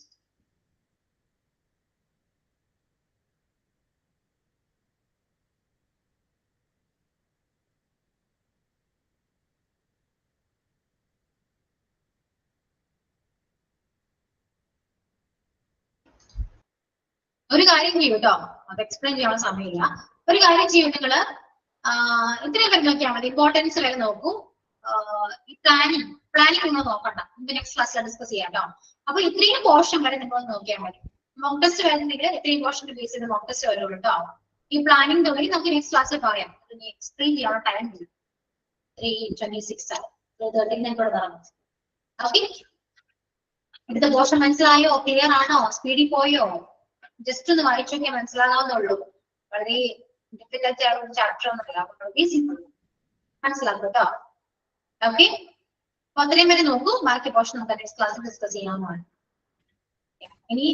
ഒരു കാര്യം ചെയ്യും കേട്ടോ, അത് എക്സ്പ്ലെയിൻ ചെയ്യാനുള്ള സമയമില്ല. ഒരു കാര്യം ചെയ്യും, നിങ്ങള് ഇത്രയും കാര്യം നോക്കിയാൽ മതി. ഇമ്പോർട്ടൻസ് വരെ നോക്കൂ. ഈ പ്ലാനിങ് നിങ്ങൾ നോക്കണ്ട, നമുക്ക് നെക്സ്റ്റ് ക്ലാസ്സിൽ ഡിസ്കസ് ചെയ്യാം കേട്ടോ. അപ്പൊ ഇത്രയും പോർഷൻ വരെ നിങ്ങൾ നോക്കിയാൽ മതി. മോക്ക് ടെസ്റ്റ് വരുന്നെങ്കിൽ ഇത്രയും പോർഷൻ ബേസ് ചെയ്ത് മോക്ക് ടെസ്റ്റ് വരുള്ളൂ കേട്ടോ. ഈ പ്ലാനിങ് തുടങ്ങി നമുക്ക് നെക്സ്റ്റ് ക്ലാസ്സിൽ പറയാം. എക്സ്പ്ലെയിൻ ചെയ്യാനുള്ള ടൈം 3:26 ഓക്കെ. ഇവിടുത്തെ പോർഷൻ മനസ്സിലായോ? ക്ലിയർ ആണോ? സ്പീഡിൽ പോയോ? ജസ്റ്റ് ഒന്ന് വായിച്ചു നോക്കിയാൽ മനസ്സിലാകാവുന്നുള്ളൂ. വളരെ ഡിഫിക്കൽട്ട് ആയുള്ള ചാപ്റ്റർ ഒന്നുമില്ല. വളരെ സിമ്പിൾ, മനസ്സിലാക്കും കേട്ടോ. ഓക്കെ, അപ്പൊ അത്രയും വരെ നോക്കൂ. ബാക്കി പോർഷൻ നമുക്ക് നെക്സ്റ്റ് ക്ലാസ്സിൽ ഡിസ്കസ് ചെയ്യാവുന്നതാണ്. ഇനി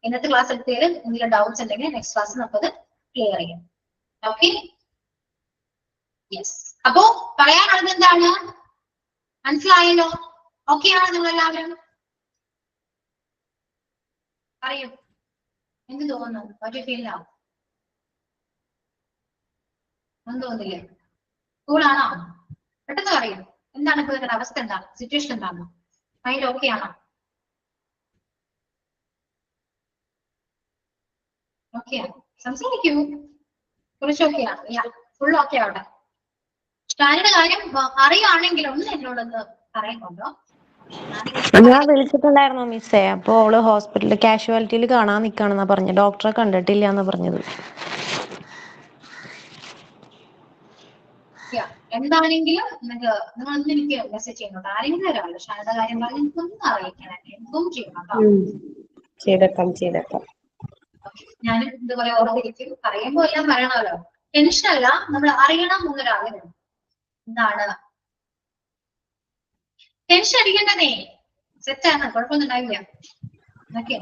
ഇന്നത്തെ ക്ലാസ് എടുത്തതിൽ എന്തെങ്കിലും ഡൗട്ട്സ് ഉണ്ടെങ്കിൽ നെക്സ്റ്റ് ക്ലാസ്സിൽ നമുക്കത് ക്ലിയർ ചെയ്യാം. Okay, yes. അപ്പോ പറയാനുള്ളത് എന്താണ്? മനസ്സിലായല്ലോ? ഓക്കെ ആണോ നിങ്ങളെല്ലാവരും? പറയൂ, എന്ത് തോന്നുന്നു? ഒരു ഫീൽ ആവും ഒന്നും തോന്നില്ലേ? കൂളാണോ? പെട്ടെന്ന് പറയൂ, എന്താണ് ഇപ്പൊ നിങ്ങളുടെ അവസ്ഥ? എന്താണ് സിറ്റുവേഷൻ? എന്താണ് മൈൻഡ്? ഓക്കെ ആണോ? ഓക്കെ ആണ്, സംസാരിക്കൂ. കുറച്ച് ഓക്കെ ആണ്, ഫുൾ ഓക്കെ ആവട്ടെ. ഷാനിയുടെ കാര്യം അറിയുകയാണെങ്കിൽ ഒന്ന് എന്നോടൊന്ന് പറയുന്നുണ്ടോ? ഞാൻ വിളിച്ചിട്ടുണ്ടായിരുന്നു മിസ്സേ. അപ്പൊ അവള് ഹോസ്പിറ്റലിൽ കാഷ്വാലിറ്റിയിൽ കാണാൻ നിക്കാണെന്നാ പറഞ്ഞു. ഡോക്ടറെ കണ്ടിട്ടില്ല എന്നാ പറഞ്ഞത്. എന്താണെങ്കിലും നിങ്ങളൊന്നും എനിക്ക് മെസ്സേജ് ചെയ്യുന്നുണ്ട്. ആരെങ്കിലും ഒരാള് ഷാനിയുടെ കാര്യം പറഞ്ഞ് എനിക്കൊന്നും അറിയിക്കണം, എന്തും ചെയ്യണം കേട്ടോ. ചെയ്തേക്കാം. ഞാനും ഇതുപോലെ ഓർത്തിരിക്കും. പറയുമ്പോ എല്ലാം പറയണമല്ലോ. ടെൻഷനല്ല, നമ്മൾ അറിയണം എന്നൊരാഗ്രഹം. എന്താണ് ടെൻഷൻ അടിക്കേണ്ടതേ? സെറ്റാണ്, കുഴപ്പമൊന്നും ഉണ്ടാവില്ല. ഓക്കെ,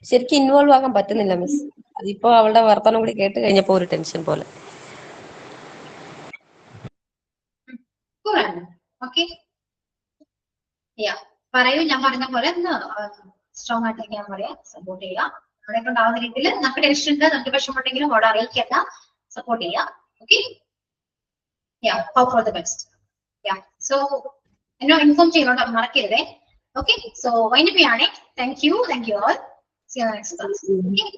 ശരിക്കും ഇൻവോൾവ് ആകാൻ പറ്റുന്നില്ല മിസ്. അതിപ്പോ അവളുടെ വർത്തമാനം കൂടി കേട്ട് കഴിഞ്ഞപ്പോ ഒരു ടെൻഷൻ പോലെ. ഓക്കെ, പറയൂ. ഞാൻ പറഞ്ഞ പോലെ ഒന്ന് സ്ട്രോങ് ആയിട്ടൊക്കെ ഞാൻ പറയാം, സപ്പോർട്ട് ചെയ്യാം. നമ്മളെ കൊണ്ടാവുന്ന രീതിയിൽ നമുക്ക് ടെൻഷൻ ഉണ്ട്, നമുക്ക് വിഷമമുണ്ടെങ്കിലും അവിടെ അറിയിക്കേണ്ട, സപ്പോർട്ട് ചെയ്യാം. Okay, hope for the best. So എന്നോ ഇൻഫോം ചെയ്യണോട്ടോ, മറക്കരുതേ. ഓക്കെ, സോ വൈൻഡപ്പ് ചെയ്യണേ. Thank you all. See you next class. Okay.